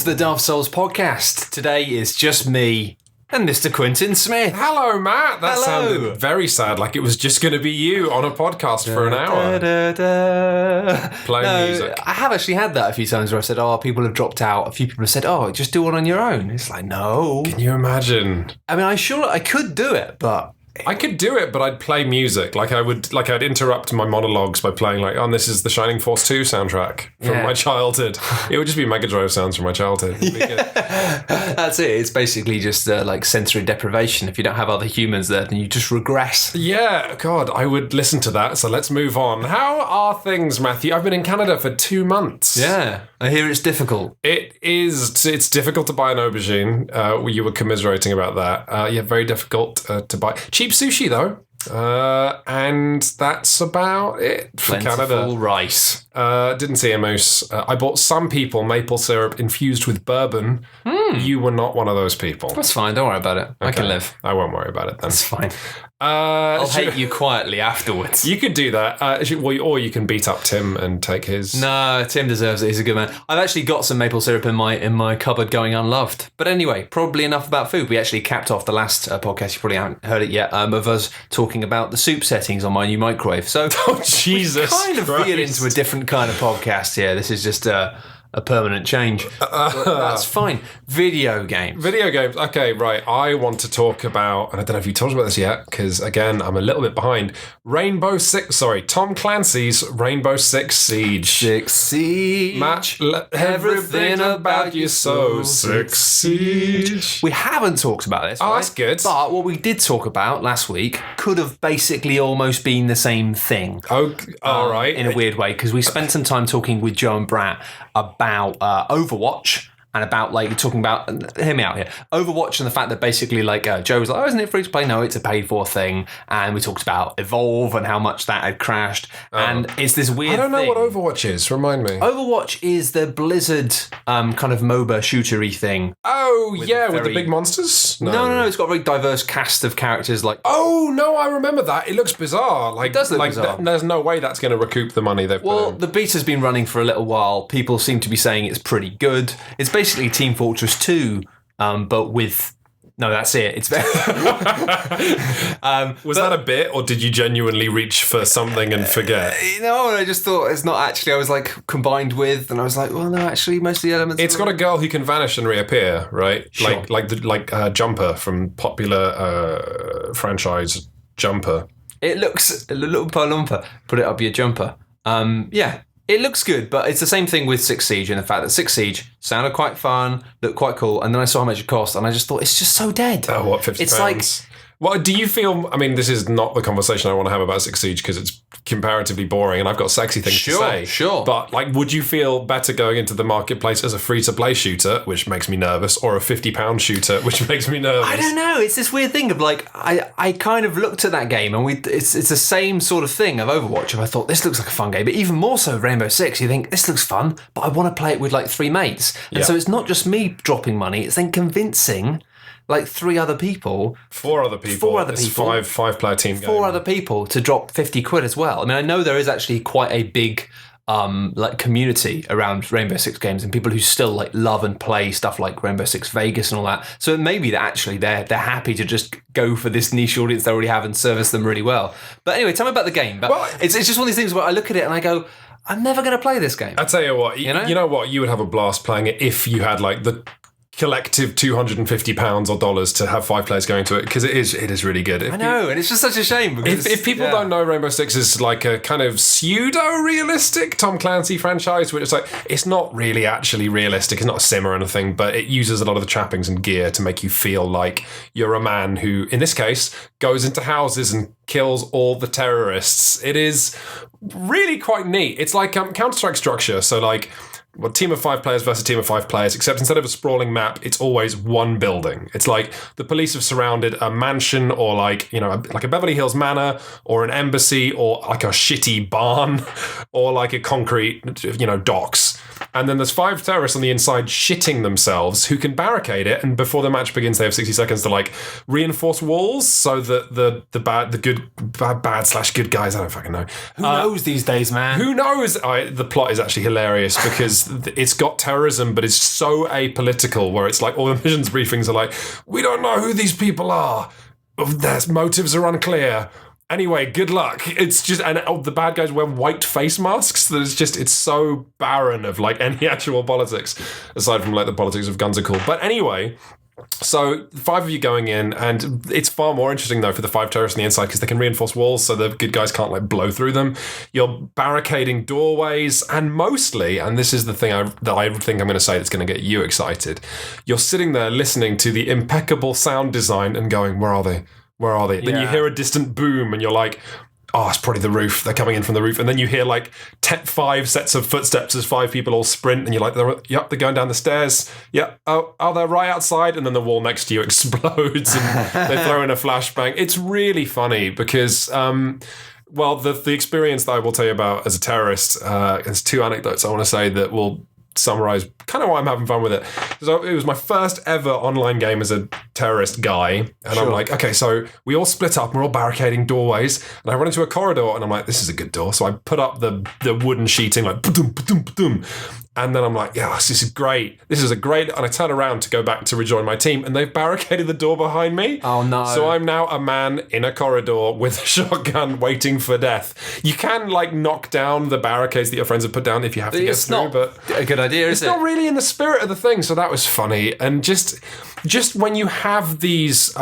the Daft Souls podcast. Today is just me and Mr. Quentin Smith. Hello, Matt. That Hello. sounded very sad, like it was just going to be you on a podcast for an hour. Playing music. I have actually had that a few times where I said, people have dropped out. A few people have said, just do it on your own. It's like, no. Can you imagine? I mean, I could do it, but... I could do it, but I'd play music. I'd interrupt my monologues by playing this is the Shining Force 2 soundtrack from my childhood. It would just be Mega Drive sounds from my childhood. That's it. It's basically just sensory deprivation. If you don't have other humans there, then you just regress. Yeah, God, I would listen to that. So let's move on. How are things, Matthew? I've been in Canada for 2 months. Yeah, I hear it's difficult. It's difficult to buy an aubergine. You were commiserating about that. Very difficult to buy. Cheap sushi, though. And that's about it for Plentiful Canada. rice. Didn't see a moose. I bought some people maple syrup infused with bourbon. You were not one of those people. That's fine. Don't worry about it. I can live. I won't worry about it then. That's fine. I'll hate you quietly afterwards. You could do that. Or you can beat up Tim and take his... No, Tim deserves it. He's a good man. I've actually got some maple syrup in my cupboard going unloved. But anyway, probably enough about food. We actually capped off the last podcast, you probably haven't heard it yet, of us talking about the soup settings on my new microwave. So Jesus kind of Christ. veered into a different kind of podcast here. This is just a permanent change. But that's fine. Video games. Okay, right. I want to talk about, and I don't know if you told us about this yet, because again, I'm a little bit behind. Tom Clancy's Rainbow Six Siege. Match everything about you so Six Siege. We haven't talked about this. Oh, right? that's good. But what we did talk about last week could have basically almost been the same thing. Oh, all right. In a weird way, because we spent some time talking with Joe and Brat about Overwatch and about talking about, hear me out here, Overwatch and the fact that basically Joe was like, isn't it free to play? No, it's a paid for thing. And we talked about Evolve and how much that had crashed. And it's this weird thing. I don't know what Overwatch is. Remind me. Overwatch is the Blizzard kind of MOBA shootery thing. Oh, with the big monsters? No. It's got a very diverse cast of characters. Oh, no, I remember that. It looks bizarre. It does look bizarre. There's no way that's going to recoup the money they've put in. The beta's been running for a little while. People seem to be saying it's pretty good. It's basically Team Fortress 2, but with... No, that's it. It's better. Was that a bit, or did you genuinely reach for something and forget? No, I just thought it's not actually. I was combined with, and I was like, well, no, actually, most of the elements. It's got a girl who can vanish and reappear, right? Sure. Like Jumper from popular franchise Jumper. It looks a little Lumpa. Put it up your jumper. Yeah. It looks good, but it's the same thing with Six Siege and the fact that Six Siege sounded quite fun, looked quite cool, and then I saw how much it cost, and I just thought, it's just so dead. Oh, what, £50? It's Well, do you feel... I mean, this is not the conversation I want to have about Six Siege because it's comparatively boring and I've got sexy things to say. Sure. But, would you feel better going into the marketplace as a free-to-play shooter, which makes me nervous, or a £50 shooter, which makes me nervous? I don't know. It's this weird thing of, I kind of looked at that game and it's the same sort of thing of Overwatch, and I thought, this looks like a fun game. But even more so, Rainbow Six, you think, this looks fun, but I want to play it with, 3 mates. And so it's not just me dropping money, it's then convincing... 3 other people. 4 other people. 4 other people. It's 5-player team game. 4 other people to drop 50 quid as well. I mean, I know there is actually quite a big community around Rainbow Six games and people who still love and play stuff like Rainbow Six Vegas and all that. So it may be that actually they're happy to just go for this niche audience they already have and service them really well. But anyway, tell me about the game. But it's just one of these things where I look at it and I go, I'm never going to play this game. I tell you what, you know what, you would have a blast playing it if you had the collective £250 or dollars to have 5 players going to it, because it is really good. I know, and it's just such a shame because if people don't know, Rainbow Six is a kind of pseudo-realistic Tom Clancy franchise, which it's not really actually realistic. It's not a sim or anything, but it uses a lot of the trappings and gear to make you feel like you're a man who, in this case, goes into houses and kills all the terrorists. It is really quite neat. It's like Counter-Strike structure, so team of 5 players versus team of 5 players, except instead of a sprawling map, it's always one building. It's the police have surrounded a mansion or like a Beverly Hills manor or an embassy or a shitty barn or a concrete, docks. And then there's 5 terrorists on the inside shitting themselves who can barricade it. And before the match begins, they have 60 seconds to like reinforce walls so that the bad/good guys, I don't fucking know. Who knows these days, man? Who knows? The plot is actually hilarious because it's got terrorism, but it's so apolitical where it's like all the missions briefings are like, we don't know who these people are. Their motives are unclear. Anyway, good luck. It's just, and the bad guys wear white face masks that it's so barren of like any actual politics, aside from like the politics of guns are cool. But anyway, so 5 of you going in, and it's far more interesting though for the 5 terrorists on the inside because they can reinforce walls so the good guys can't like blow through them. You're barricading doorways, and mostly, and this is the thing that I think I'm going to say that's going to get you excited, you're sitting there listening to the impeccable sound design and going, where are they? Where are they? Yeah. Then you hear a distant boom and you're like, oh, it's probably the roof. They're coming in from the roof. And then you hear like 5 sets of footsteps as 5 people all sprint and you're like, they're going down the stairs. Yep. Oh, they're right outside. And then the wall next to you explodes and they throw in a flashbang. It's really funny because, the experience that I will tell you about as a terrorist, there's 2 anecdotes I want to say that will summarize kind of why I'm having fun with it. So it was my first ever online game as a terrorist guy, and sure. I'm like, okay, so we all split up, and we're all barricading doorways, and I run into a corridor, and I'm like, this is a good door. So I put up the wooden sheeting, like, ba-dum, ba-dum, ba-dum. And then I'm like, yes, this is great. This is a great... And I turn around to go back to rejoin my team, and they've barricaded the door behind me. Oh, no. So I'm now a man in a corridor with a shotgun waiting for death. You can, like, knock down the barricades that your friends have put down if you have to get through, but... a good idea, is it? It's not really in the spirit of the thing, so that was funny. And just when you have these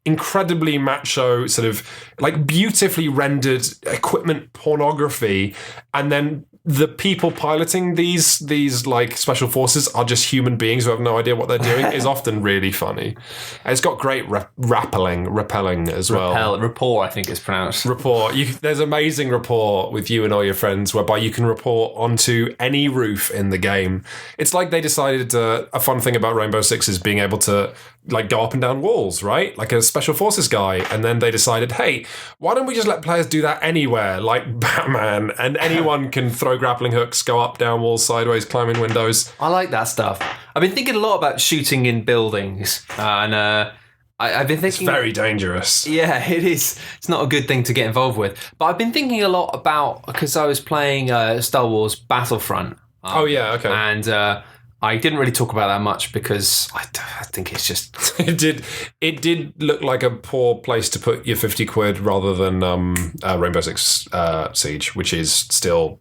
incredibly macho, sort of, like, beautifully rendered equipment pornography, and then... the people piloting these like special forces are just human beings who have no idea what they're doing is often really funny. And it's got great rappelling as well. Rapport, I think it's pronounced. Rapport. There's amazing rapport with you and all your friends whereby you can rapport onto any roof in the game. It's like they decided a fun thing about Rainbow Six is being able to like go up and down walls, right? Like a special forces guy. And then they decided, hey, why don't we just let players do that anywhere, like Batman, and anyone can throw grappling hooks, go up, down walls, sideways, climb in windows. I like that stuff. I've been thinking a lot about shooting in buildings, and I've been thinking... It's very dangerous. Yeah, it is. It's not a good thing to get involved with. But I've been thinking a lot about, because I was playing Star Wars Battlefront. Oh, yeah, okay. And... I didn't really talk about that much because I think it's just... It did look like a poor place to put your 50 quid rather than Rainbow Six Siege, which is still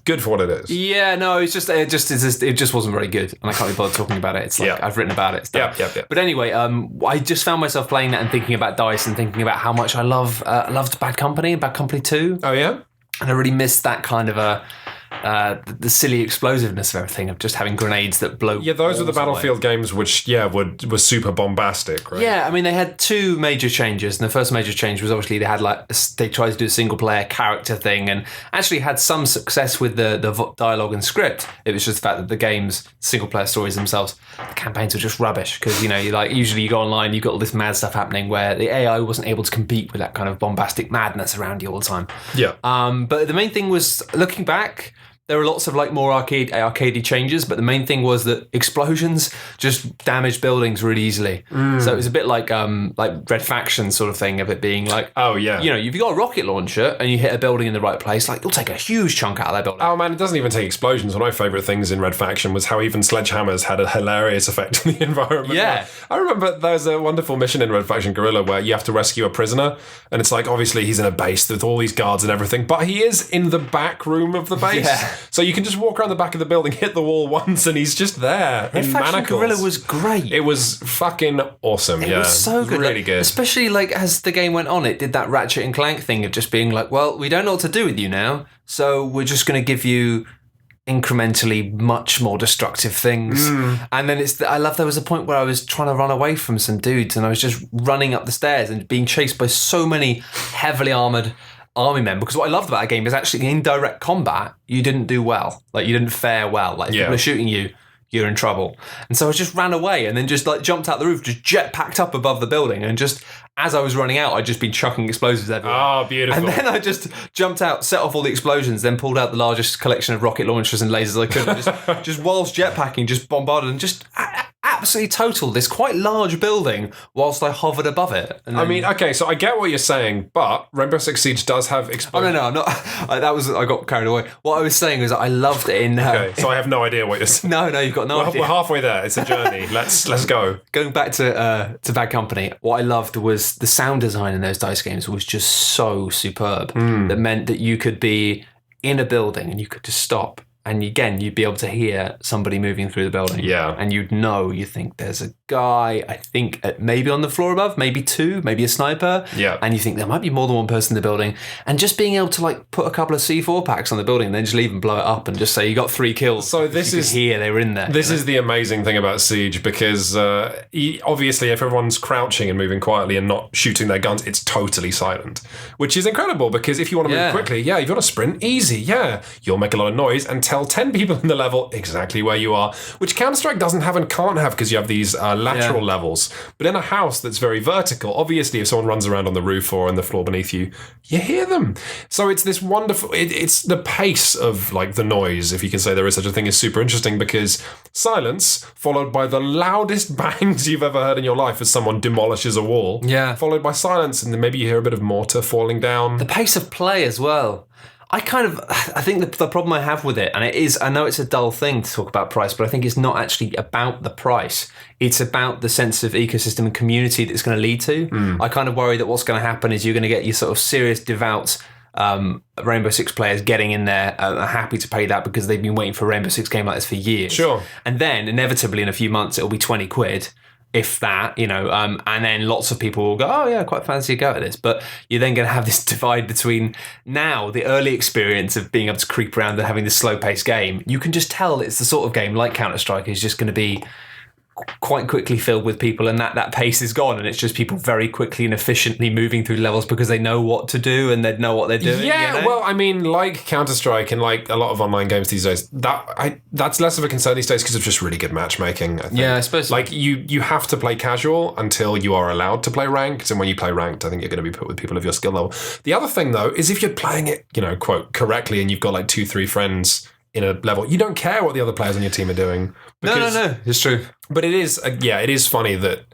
good for what it is. Yeah, no, it just wasn't very good, and I can't be bothered talking about it. It's like I've written about it. Yeah. But anyway, I just found myself playing that and thinking about DICE and thinking about how much I loved Bad Company and Bad Company 2. Oh yeah, and I really missed that kind of the silly explosiveness of everything, of just having grenades that blow. Yeah, those were the Battlefield games, which were super bombastic, right? Yeah, I mean, they had 2 major changes, and the first major change was obviously they tried to do a single player character thing, and actually had some success with the dialogue and script. It was just the fact that the game's single player stories themselves, the campaigns were just rubbish, because usually you go online, you've got all this mad stuff happening where the AI wasn't able to compete with that kind of bombastic madness around you all the time. Yeah. But the main thing was, looking back, there were lots of like more arcadey changes, but the main thing was that explosions just damaged buildings really easily. So it was a bit like Red Faction sort of thing, of it being like, oh yeah, if you got a rocket launcher and you hit a building in the right place, like you'll take a huge chunk out of that building. Oh man, it doesn't even take explosions. One of my favourite things in Red Faction was how even sledgehammers had a hilarious effect on the environment. Yeah, I remember there's a wonderful mission in Red Faction Guerrilla where you have to rescue a prisoner, and it's like obviously he's in a base with all these guards and everything, but he is in the back room of the base, so you can just walk around the back of the building, hit the wall once, and he's just there in manacles. Guerrilla was great. It was fucking awesome. It was so good. Really good. Especially like as the game went on, it did that Ratchet and Clank thing of just being like, well, we don't know what to do with you now, so we're just going to give you incrementally much more destructive things. And then I love there was a point where I was trying to run away from some dudes, and I was just running up the stairs and being chased by so many heavily armoured army men, because what I loved about the game is actually in direct combat, you didn't do well. Like, you didn't fare well. Like, if people are shooting you, you're in trouble. And so I just ran away and then just like jumped out the roof, just jetpacked up above the building, and just as I was running out, I'd just been chucking explosives everywhere. Oh, beautiful. And then I just jumped out, set off all the explosions, then pulled out the largest collection of rocket launchers and lasers I could, and just whilst jetpacking, just bombarded and just absolutely totaled this quite large building whilst I hovered above it. And then, I mean, okay, so I get what you're saying, but Rainbow Six Siege does have explosions. no, I'm not. I got carried away. What I was saying was that I loved it in. Okay, so I have no idea what you're saying. No, you've got no idea. We're halfway there. It's a journey. Let's go. Going back to Bad Company, what I loved was the sound design in those dice games was just so superb. That meant that you could be in a building and you could just stop. And again, you'd be able to hear somebody moving through the building. Yeah. And you think there's a guy, I think maybe on the floor above, maybe two, maybe a sniper. Yeah. And you think there might be more than one person in the building. And just being able to like put a couple of C4 packs on the building and then just leave and blow it up and just say you got 3 kills. So this is here, they were in there. This is the amazing thing about Siege, because obviously if everyone's crouching and moving quietly and not shooting their guns, it's totally silent, which is incredible, because if you want to move quickly, if you want to sprint, easy, you'll make a lot of noise and tell 10 people in the level exactly where you are, which Counter-Strike doesn't have and can't have, because you have these lateral levels. But in a house that's very vertical, obviously if someone runs around on the roof or on the floor beneath you, you hear them. So it's this wonderful, it's the pace of like the noise, if you can say there is such a thing, is super interesting, because silence followed by the loudest bangs you've ever heard in your life as someone demolishes a wall, followed by silence, and then maybe you hear a bit of mortar falling down. The pace of play as well. I think the problem I have with it, and it is, I know it's a dull thing to talk about price, but I think it's not actually about the price. It's about the sense of ecosystem and community that it's going to lead to. I kind of worry that what's going to happen is you're going to get your sort of serious, devout Rainbow Six players getting in there, are happy to pay that because they've been waiting for a Rainbow Six game like this for years. Sure. And then inevitably in a few months it'll be 20 quid. If that, and then lots of people will go, oh yeah, quite fancy a go at this. But you're then going to have this divide between now the early experience of being able to creep around and having this slow-paced game. You can just tell it's the sort of game like Counter-Strike is just going to be quite quickly filled with people, and that pace is gone, and it's just people very quickly and efficiently moving through levels because they know what to do and they know what they're doing. Well, I mean, like Counter-Strike and like a lot of online games these days, that's less of a concern these days because of just really good matchmaking, I think. Yeah, I suppose. Like you have to play casual until you are allowed to play ranked, and when you play ranked, I think you're going to be put with people of your skill level. The other thing though is if you're playing it, quote, correctly, and you've got like 2-3 friends in a level, you don't care what the other players on your team are doing. No, it's true. But it is funny that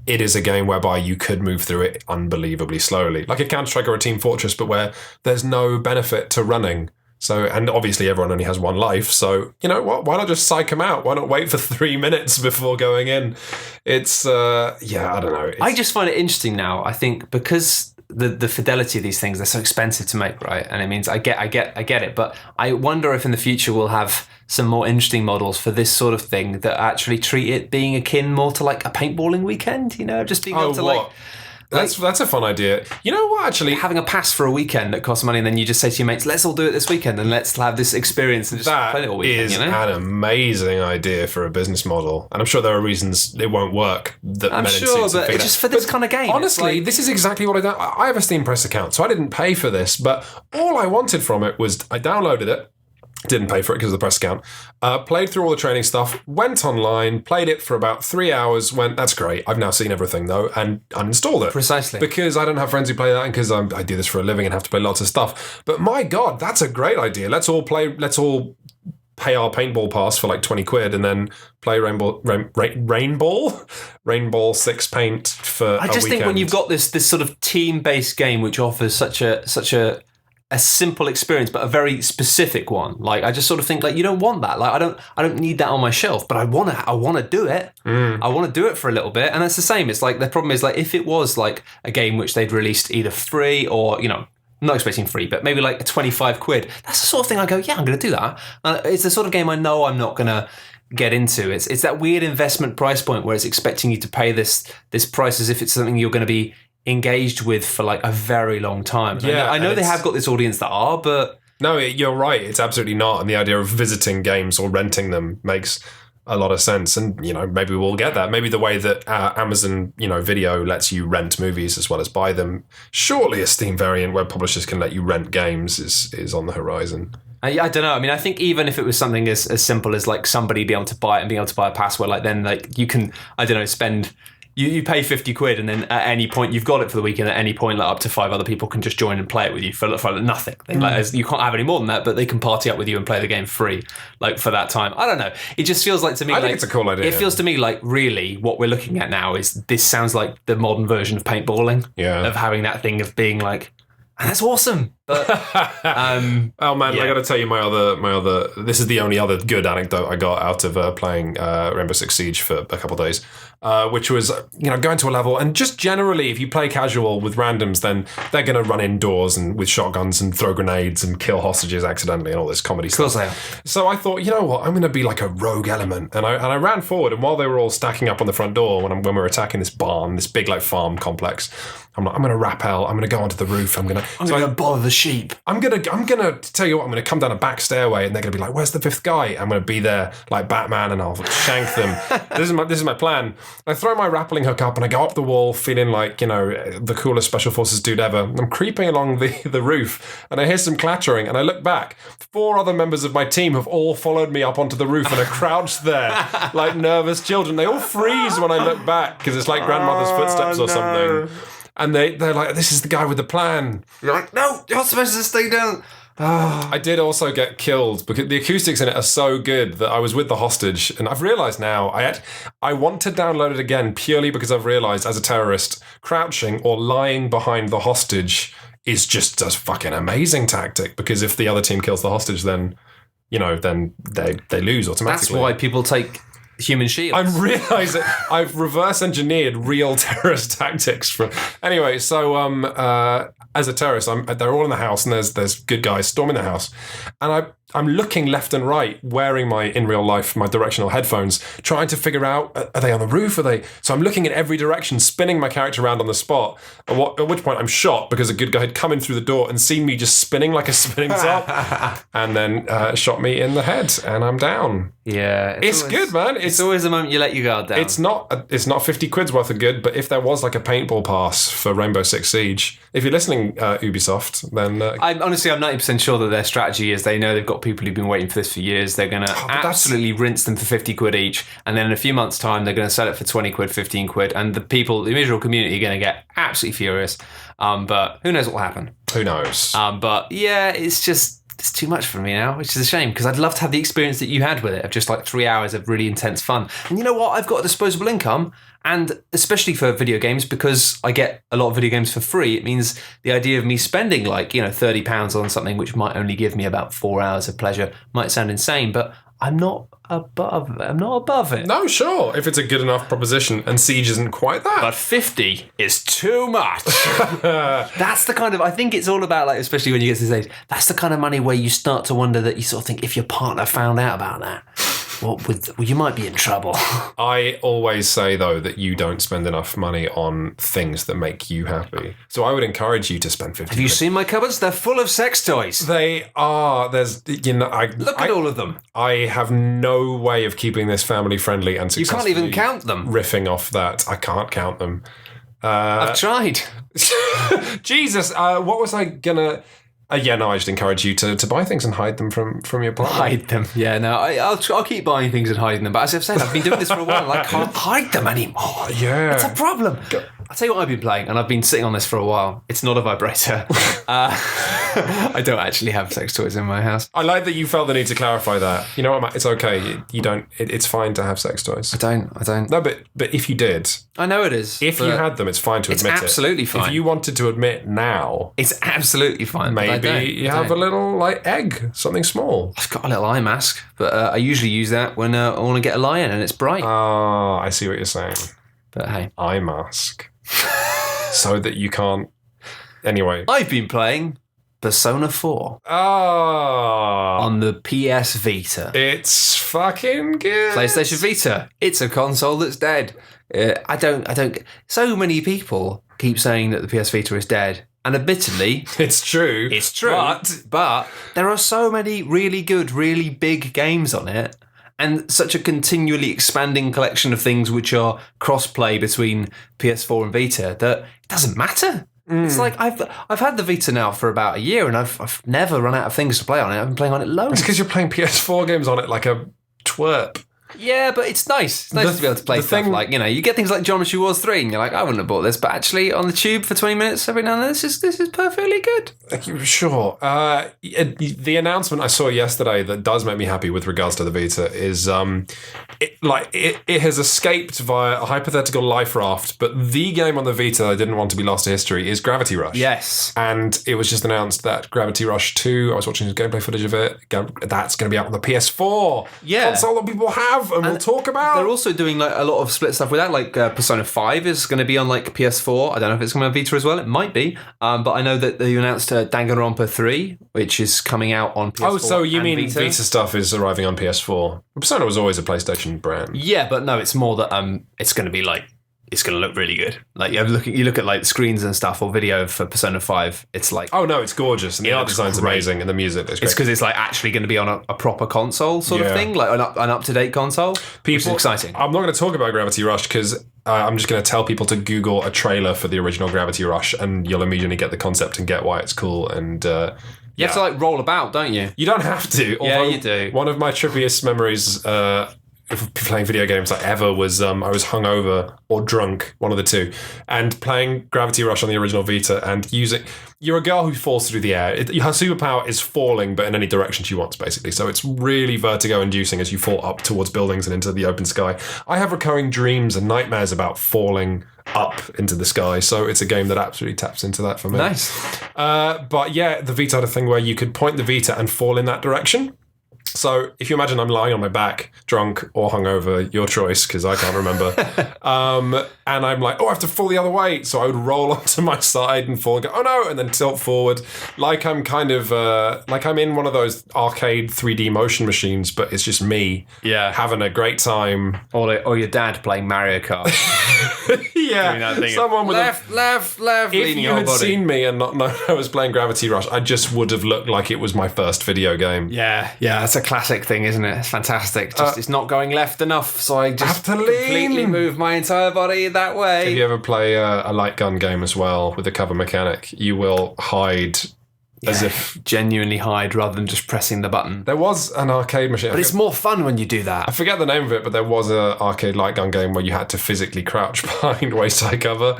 it is a game whereby you could move through it unbelievably slowly, like a Counter-Strike or a Team Fortress, but where there's no benefit to running. So, and obviously everyone only has one life, so you know what? Why not just psych them out? Why not wait for 3 minutes before going in? It's I don't know. I just find it interesting now. I think because the fidelity of these things, they're so expensive to make, right? And it means I get it, but I wonder if in the future we'll have some more interesting models for this sort of thing that actually treat it being akin more to like a paintballing weekend, just being able to That's a fun idea. You know what, actually? Having a pass for a weekend that costs money, and then you just say to your mates, let's all do it this weekend and let's have this experience and just play it all weekend. That is an amazing idea for a business model. And I'm sure there are reasons it won't work. I'm sure, but it's just for this kind of game. Honestly, this is exactly what I done. I have a Steam Press account, so I didn't pay for this, but all I wanted from it was I downloaded it, didn't pay for it because of the press account. Played through all the training stuff, went online, played it for about 3 hours, went, that's great. I've now seen everything though, and uninstalled it. Precisely. Because I don't have friends who play that, and because I do this for a living and have to play lots of stuff. But my God, that's a great idea. Let's all pay our paintball pass for like 20 quid and then play Rainbow 6 Paint for a weekend. I just think when you've got this sort of team-based game which offers such a simple experience, but a very specific one. Like I just sort of think like you don't want that. Like I don't need that on my shelf, but I want to do it. I want to do it for a little bit, and that's the same. It's like the problem is like if it was like a game which they'd released either free or not expecting free, but maybe like a 25 quid. That's the sort of thing I go, yeah, I'm going to do that. It's the sort of game I know I'm not going to get into. It's that weird investment price point where it's expecting you to pay this price as if it's something you're going to be engaged with for like a very long time. Yeah, I know they have got this audience that are, but no, you're right. It's absolutely not. And the idea of visiting games or renting them makes a lot of sense. And maybe we'll get that. Maybe the way that Amazon Video lets you rent movies as well as buy them. Surely a Steam variant where publishers can let you rent games is on the horizon. I don't know. I mean, I think even if it was something as simple as like somebody being able to buy it and being able to buy a password, like then like you can, I don't know, spend. You pay 50 quid and then at any point you've got it for the weekend. At any point, like up to 5 other people can just join and play it with you for nothing. Like, you can't have any more than that, but they can party up with you and play the game free, like for that time. I don't know. It just feels like to me. I think it's a cool idea. It feels to me like really what we're looking at now is this sounds like the modern version of paintballing. Yeah. Of having that thing of being like, and that's awesome. But oh man, I got to tell you my other. This is the only other good anecdote I got out of playing Rainbow Six Siege for a couple of days, which was going to a level and just generally, if you play casual with randoms, then they're going to run indoors and with shotguns and throw grenades and kill hostages accidentally and all this comedy stuff. Of course they are. So I thought, you know what, I'm going to be like a rogue element, and I ran forward, and while they were all stacking up on the front door when we were attacking this barn, this big like farm complex, I'm going to rappel. I'm going to go onto the roof. I'm going to bother the sheep. I'm gonna tell you what. I'm gonna come down a back stairway, and they're gonna be like, "Where's the fifth guy?" I'm gonna be there like Batman, and I'll shank them. This is my plan. I throw my rappelling hook up, and I go up the wall, feeling like the coolest special forces dude ever. I'm creeping along the roof, and I hear some clattering, and I look back. 4 other members of my team have all followed me up onto the roof and are crouched there like nervous children. They all freeze when I look back because it's like grandmother's footsteps or something. And they're like, this is the guy with the plan. You're like, no, you're supposed to stay down. I did also get killed because the acoustics in it are so good that I was with the hostage. And I've realised now, I want to download it again purely because I've realised as a terrorist, crouching or lying behind the hostage is just a fucking amazing tactic. Because if the other team kills the hostage, then, then they lose automatically. That's why people take human shields. I'm realising I've reverse engineered real terrorist tactics from. Anyway, so as a terrorist, they're all in the house, and there's good guys storming the house, and I'm looking left and right, wearing in real life my directional headphones, trying to figure out, are they on the roof? Are they? So I'm looking in every direction, spinning my character around on the spot. At which point I'm shot because a good guy had come in through the door and seen me just spinning like a spinning top, and then shot me in the head, and I'm down. Yeah, it's good, man. It's always the moment you let your guard down. It's not 50 quid's worth of good, but if there was like a paintball pass for Rainbow Six Siege, if you're listening, Ubisoft, then I'm 90% sure that their strategy is they know they've got people who've been waiting for this for years. They're going to absolutely rinse them for 50 quid each, and then in a few months' time, they're going to sell it for 20 quid, 15 quid, and the visual community are going to get absolutely furious. But who knows what will happen? Who knows? But yeah, it's too much for me now, which is a shame because I'd love to have the experience that you had with it of just like 3 hours of really intense fun. And you know what? I've got a disposable income, and especially for video games, because I get a lot of video games for free, it means the idea of me spending like, £30 on something which might only give me about 4 hours of pleasure might sound insane, but I'm not above it. No, sure, if it's a good enough proposition, and Siege isn't quite that. But 50 is too much. That's the kind of, I think it's all about, like, especially when you get to this age, that's the kind of money where you start to wonder that you sort of think if your partner found out about that, you might be in trouble. I always say, though, that you don't spend enough money on things that make you happy. So I would encourage you to spend 50. Have you seen my cupboards? They're full of sex toys. They are. There's, Look at all of them. I have no way of keeping this family friendly and successfully. You can't even count them. Riffing off that. I can't count them. I've tried. Jesus, what was I gonna... no, I just encourage you to buy things and hide them from your partner. Hide them. Yeah, no, I'll keep buying things and hiding them. But as I've said, I've been doing this for a while. I can't hide them anymore. Yeah. It's a problem. I'll tell you what I've been playing, and I've been sitting on this for a while. It's not a vibrator. I don't actually have sex toys in my house. I like that you felt the need to clarify that. You know what, Matt? It's okay. You don't. It's fine to have sex toys. I don't. No, but if you did, I know it is. If you had them, it's fine to admit it. It's absolutely fine. If you wanted to admit now, it's absolutely fine. Maybe you have a little like egg, something small. I've got a little eye mask, but I usually use that when I want to get a lie in and it's bright. Ah, I see what you're saying. But hey, eye mask, so that you can't. Anyway, I've been playing Persona 4 on the PS Vita. It's fucking good. PlayStation Vita. It's a console that's dead. I don't. So many people keep saying that the PS Vita is dead, and admittedly, it's true. It's true. But there are so many really good, really big games on it, and such a continually expanding collection of things which are cross-play between PS4 and Vita that it doesn't matter. It's like I've had the Vita now for about a year, and I've never run out of things to play on it. I've been playing on it loads. It's because you're playing PS4 games on it like a twerp. Yeah, but it's nice. It's nice to be able to play stuff like, you get things like Geometry Wars 3 and you're like, I wouldn't have bought this, but actually on the tube for 20 minutes every now and then, this is perfectly good. Sure. The announcement I saw yesterday that does make me happy with regards to the Vita is it has escaped via a hypothetical life raft, but the game on the Vita I didn't want to be lost to history is Gravity Rush. Yes. And it was just announced that Gravity Rush 2, I was watching gameplay footage of it, that's going to be out on the PS4 console that people have. And we'll talk about. They're also doing like a lot of split stuff with that. Like Persona 5 is going to be on like PS4. I don't know if it's going to be on Vita as well. It might be. But I know that they announced Danganronpa 3, which is coming out on PS4. Oh, so you mean Vita stuff is arriving on PS4? Persona was always a PlayStation brand. Yeah, but no, it's more that it's going to be like, it's going to look really good. Like you look at like screens and stuff or video for Persona 5. It's like, oh no, it's gorgeous and the art design's amazing and the music is great. It's because it's like actually going to be on a proper console sort of thing, like an up to date console. Which is exciting. I'm not going to talk about Gravity Rush because I'm just going to tell people to Google a trailer for the original Gravity Rush, and you'll immediately get the concept and get why it's cool. And you have to like roll about, don't you? You don't have to. Yeah, you do. One of my trippiest memories playing video games like ever was I was hungover or drunk, one of the two, and playing Gravity Rush on the original Vita and you're a girl who falls through the air. Her superpower is falling, but in any direction she wants, basically. So it's really vertigo inducing as you fall up towards buildings and into the open sky. I have recurring dreams and nightmares about falling up into the sky, so it's a game that absolutely taps into that for me. Nice. But yeah, the Vita had a thing where you could point the Vita and fall in that direction. So if you imagine I'm lying on my back, drunk or hungover, your choice, because I can't remember. And I'm like, I have to fall the other way. So I would roll onto my side and fall and go, oh no, and then tilt forward. Like I'm kind of, like I'm in one of those arcade 3D motion machines, but it's just me having a great time. Or your dad playing Mario Kart. Someone with left. If you had seen me and not known I was playing Gravity Rush, I just would have looked like it was my first video game. Yeah, that's a classic thing, isn't it? It's fantastic. Just it's not going left enough, so I just completely move my entire body that way. If you ever play a light gun game as well with a cover mechanic, you will hide as if genuinely hide rather than just pressing the button. There was an arcade machine, but it's more fun when you do that. I forget the name of it, but there was an arcade light gun game where you had to physically crouch behind waist high cover.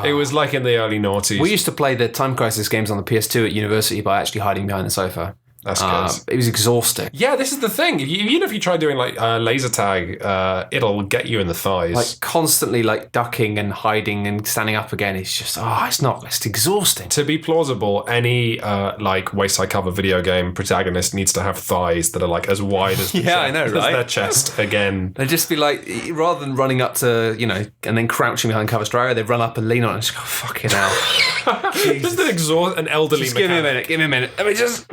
It was like in the early noughties. We used to play the Time Crisis games on the PS2 at university by actually hiding behind the sofa. That's good. It was exhausting. Yeah, this is the thing. Even if you try doing like laser tag, it'll get you in the thighs. Like constantly like ducking and hiding and standing up again. It's just, it's exhausting. To be plausible, any like waist high cover video game protagonist needs to have thighs that are like as wide as as their chest again. They'd just be like, rather than running up to, and then crouching behind cover striker, they'd run up and lean on it and just go, fucking hell. Just an elderly just give me a minute. Let me just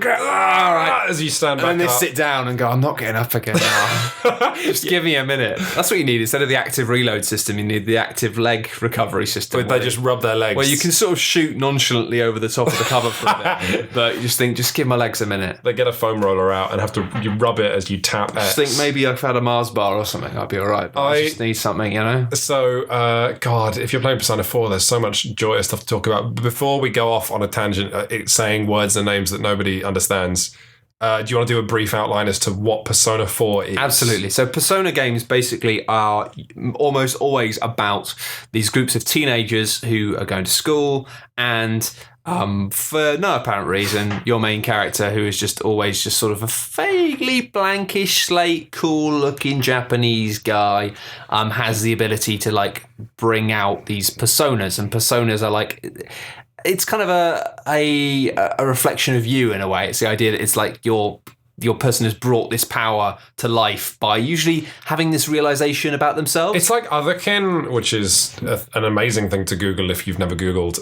all right. As you stand back and then up. sit down and go, I'm not getting up again now. Just give me a minute. That's what you need. Instead of the active reload system, you need the active leg recovery system. Where they just rub their legs. Well, you can sort of shoot nonchalantly over the top of the cover for a bit. But you just think, just give my legs a minute. They get a foam roller out and you rub it as you tap X. Just think maybe I've had a Mars bar or something. I'd be all right. But I just need something, So, God, if you're playing Persona 4, there's so much joyous stuff to talk about. Before we go off on a tangent, it's saying words and names that nobody understands. Do you want to do a brief outline as to what Persona 4 is? Absolutely. So Persona games basically are almost always about these groups of teenagers who are going to school and for no apparent reason, your main character, who is just always just sort of a vaguely blankish slate, cool-looking Japanese guy, has the ability to like bring out these personas, and personas are like... It's kind of a reflection of you in a way. It's the idea that it's like your person has brought this power to life by usually having this realization about themselves. It's like Otherkin, which is an amazing thing to Google if you've never Googled.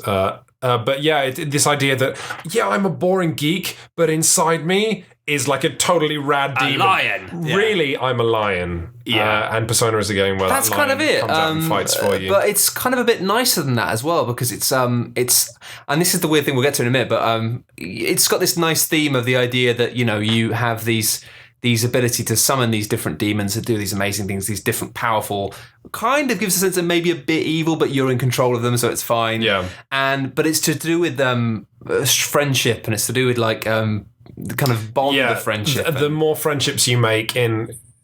But yeah, this idea that, I'm a boring geek, but inside me is like a totally rad demon. A lion. Really, I'm a lion. Yeah. And Persona is a game where that's that lion kind of it. Comes out and fights for you. But it's kind of a bit nicer than that as well, because it's and this is the weird thing we'll get to in a minute, but it's got this nice theme of the idea that, you have these these ability to summon these different demons to do these amazing things, these different powerful, kind of gives a sense of maybe a bit evil, but you're in control of them, so it's fine. Yeah. But it's to do with friendship, and it's to do with like the kind of bond of friendship. The more friendships you make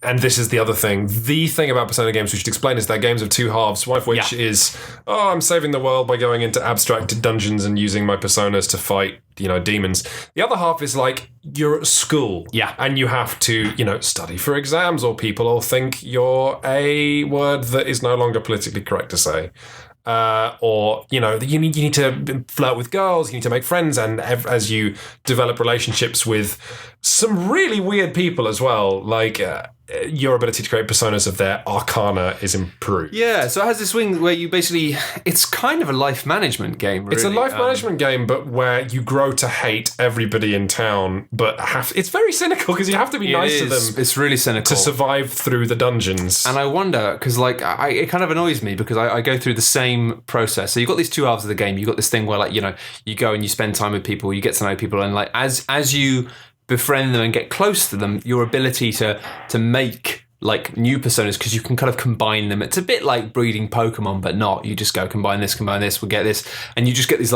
and this is the other thing. The thing about Persona games we should explain is they're games of two halves, one of which is, I'm saving the world by going into abstracted dungeons and using my personas to fight, demons. The other half is like you're at school. Yeah. And you have to, study for exams, or people will think you're a word that is no longer politically correct to say. Or you need to flirt with girls, you need to make friends, and as you develop relationships with some really weird people as well, like your ability to create personas of their arcana is improved. Yeah, so it has this swing where you basically, it's kind of a life management game, really. It's a life management game, but where you grow to hate everybody in town, but it's very cynical because you have to be nice to them. It's really cynical. To survive through the dungeons. And I wonder, because it kind of annoys me because I go through the same process. So you've got these two halves of the game. You've got this thing where you go and you spend time with people, you get to know people, and as you befriend them and get close to them, your ability to make new personas, because you can kind of combine them. It's a bit like breeding Pokemon, but not. You just go combine this, we'll get this, and you just get these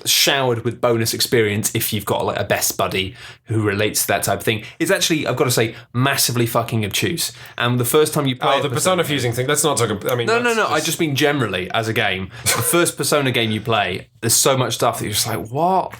showered with bonus experience if you've got a best buddy who relates to that type of thing. It's actually, I've got to say, massively fucking obtuse. And the first time you play the persona fusing thing, let's not talk about, No, I just mean generally as a game. The first Persona game you play, there's so much stuff that you're just like, what?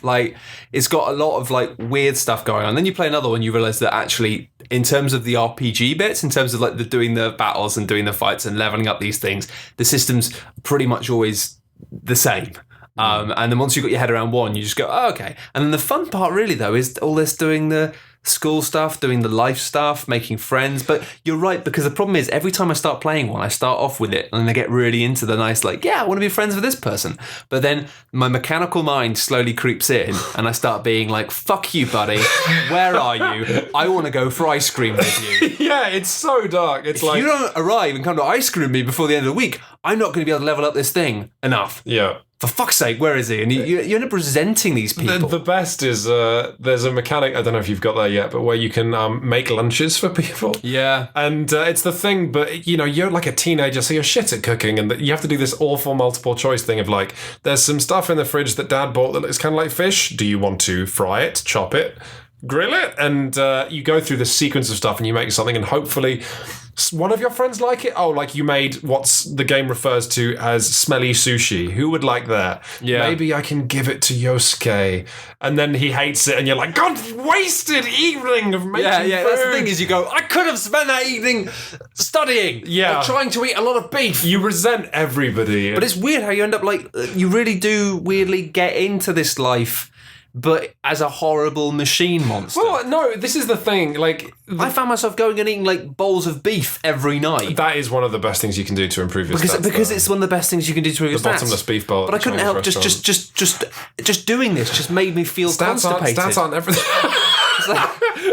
It's got a lot of weird stuff going on. Then you play another one, you realise that actually, in terms of the RPG bits, in terms of doing the battles and doing the fights and leveling up these things, the system's pretty much always the same. And then once you've got your head around one, you just go, oh, okay. And then the fun part really, though, is all this doing the school stuff, doing the life stuff, making friends. But you're right, because the problem is every time I start playing one, I start off with it and I get really into the nice, I want to be friends with this person. But then my mechanical mind slowly creeps in and I start being like, fuck you, buddy. Where are you? I want to go for ice cream with you. Yeah, it's so dark. It's if you don't arrive and come to ice cream with me before the end of the week, I'm not going to be able to level up this thing enough. Yeah. For fuck's sake, where is he? And you end up resenting these people. The best is there's a mechanic, I don't know if you've got that yet, but where you can make lunches for people. Yeah. And it's the thing, but you're like a teenager, so you're shit at cooking, and you have to do this awful multiple choice thing of there's some stuff in the fridge that Dad bought that looks kind of like fish. Do you want to fry it, chop it, grill it? And you go through this sequence of stuff and you make something, and hopefully one of your friends like it. You made what's the game refers to as smelly sushi. Who would like that? Yeah. Maybe I can give it to Yosuke. And then he hates it and you're like, God, wasted evening of making food. That's the thing is you go, I could have spent that evening studying. Yeah. Or trying to eat a lot of beef. You resent everybody. But it's weird how you end up you really do weirdly get into this life, but as a horrible machine monster. Well, no, this is the thing. I found myself going and eating bowls of beef every night. That is one of the best things you can do to improve your stats. Because it's one of the best things you can do to improve your stats. The bottomless beef bowl. But I couldn't help just doing this just made me feel constipated. Stats aren't everything.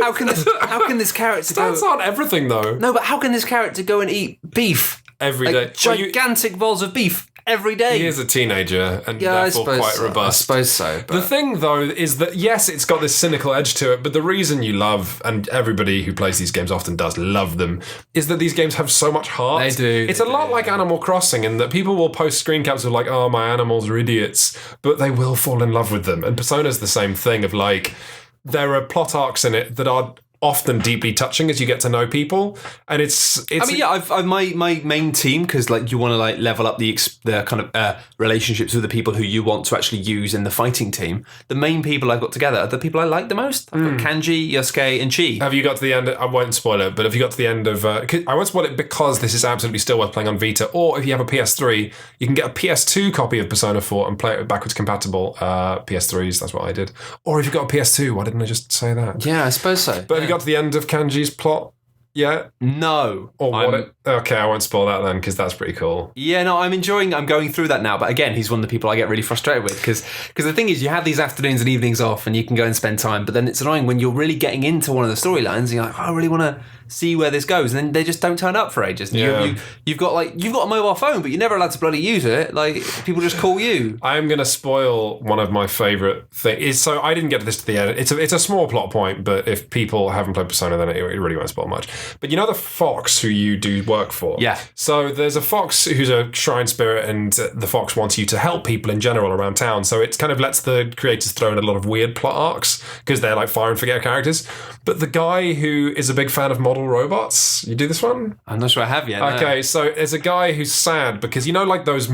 How can this character Stats aren't everything though. No, but how can this character go and eat beef every day? Gigantic bowls of beef every day. He is a teenager and therefore quite robust. I suppose so. But the thing, though, is that, yes, it's got this cynical edge to it, but the reason you love, and everybody who plays these games often does love them, is that these games have so much heart. They do. It's a lot like Animal Crossing in that people will post screen caps of oh, my animals are idiots, but they will fall in love with them. And Persona's the same thing of there are plot arcs in it that are often deeply touching as you get to know people, and it's. I mean, I've my main team, because you want to level up the kind of relationships with the people who you want to actually use in the fighting team. The main people I've got together are the people I like the most. I've got Kanji, Yosuke, and Chi. Have you got to the end? I won't spoil it, but have you got to the end of? I won't spoil it because this is absolutely still worth playing on Vita. Or if you have a PS3, you can get a PS2 copy of Persona 4 and play it with backwards compatible PS3s. That's what I did. Or if you've got a PS2, why didn't I just say that? Yeah, I suppose so. But have you got to the end of Kanji's plot? Yeah. No. Or what? Okay, I won't spoil that then because that's pretty cool. Yeah, no, I'm going through that now. But again, he's one of the people I get really frustrated with because the thing is, you have these afternoons and evenings off and you can go and spend time. But then it's annoying when you're really getting into one of the storylines and you're like, oh, I really want to see where this goes. And then they just don't turn up for ages. And you've got a mobile phone, but you're never allowed to bloody use it. Like, people just call you. I am going to spoil one of my favourite things. So I didn't get to this to the end. It's a small plot point, but if people haven't played Persona, then it really won't spoil much. But you know the fox who you do work for? Yeah. So there's a fox who's a shrine spirit, and the fox wants you to help people in general around town. So it kind of lets the creators throw in a lot of weird plot arcs because they're like fire and forget characters. But the guy who is a big fan of model robots, you do this one? I'm not sure I have yet. No. Okay, so there's a guy who's sad because you know, like those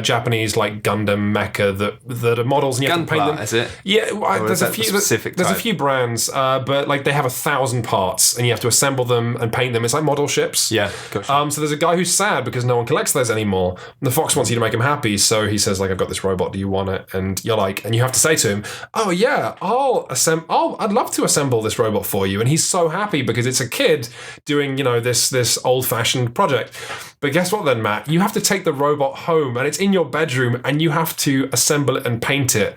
Japanese like Gundam mecha that are models and you have to paint them. Is it? Yeah, there's a few brands, but like they have 1,000 parts and you have to assemble them and paint them. It's like model ships. Yeah, gotcha. So there's a guy who's sad because no one collects those anymore. And the fox wants you to make him happy, so he says like, I've got this robot. Do you want it? And you're like, and you have to say to him, oh yeah, I'd love to assemble this robot for you. And he's so happy because it's a kid doing, this old-fashioned project. But guess what then, Matt? You have to take the robot home and it's in your bedroom and you have to assemble it and paint it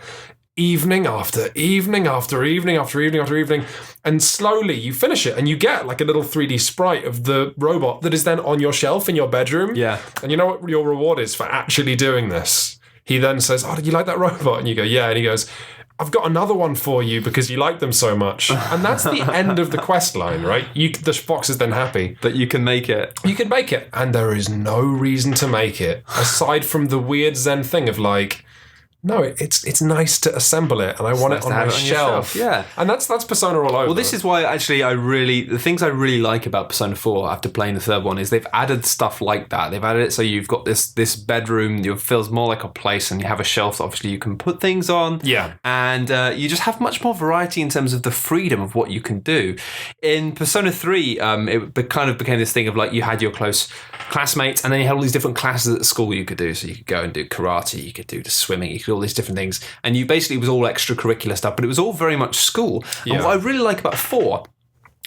evening after evening after evening after evening after evening. And slowly you finish it and you get like a little 3D sprite of the robot that is then on your shelf in your bedroom. Yeah. And you know what your reward is for actually doing this? He then says, oh, did you like that robot? And you go, yeah. And he goes, I've got another one for you because you like them so much. And that's the end of the quest line, right? The fox is then happy. But you can make it. You can make it. And there is no reason to make it, aside from the weird Zen thing of like, no, it's nice to assemble it, and I want it on my shelf. Yeah, and that's Persona all over. Well, this is why actually the things I really like about Persona 4 after playing the third one is they've added stuff like that. They've added it so you've got this bedroom. It feels more like a place, and you have a shelf that obviously you can put things on. Yeah, and you just have much more variety in terms of the freedom of what you can do. In Persona 3, it kind of became this thing of like you had your close classmates, and then you had all these different classes at school you could do. So you could go and do karate, you could do the swimming, you could do all these different things, and you basically, it was all extracurricular stuff, but it was all very much school. Yeah. And what I really like about 4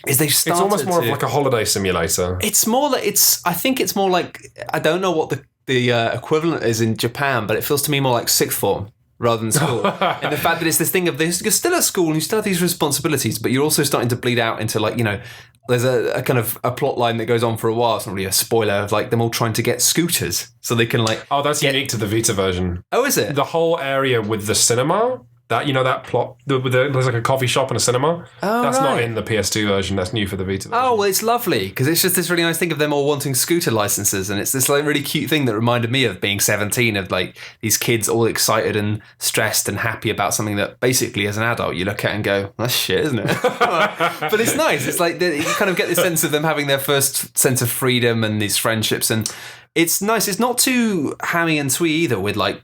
is they started. It's almost more of like a holiday simulator. It's more like I think it's more like, I don't know what the equivalent is in Japan, but it feels to me more like sixth form rather than school. And the fact that it's this thing of this, you're still at school and you still have these responsibilities, but you're also starting to bleed out into like, there's a kind of a plot line that goes on for a while. It's not really a spoiler of like them all trying to get scooters so they can like. Oh, that's unique to the Vita version. Oh, is it? The whole area with the cinema. That plot, there's like a coffee shop and a cinema. Oh, that's right. not in the PS2 version. That's new for the Vita version. Oh, well, it's lovely because it's just this really nice thing of them all wanting scooter licenses, and it's this like really cute thing that reminded me of being 17, of like these kids all excited and stressed and happy about something that basically as an adult you look at and go, that's shit, isn't it? But it's nice. It's like you kind of get this sense of them having their first sense of freedom and these friendships, and it's nice. It's not too hammy and twee either with like,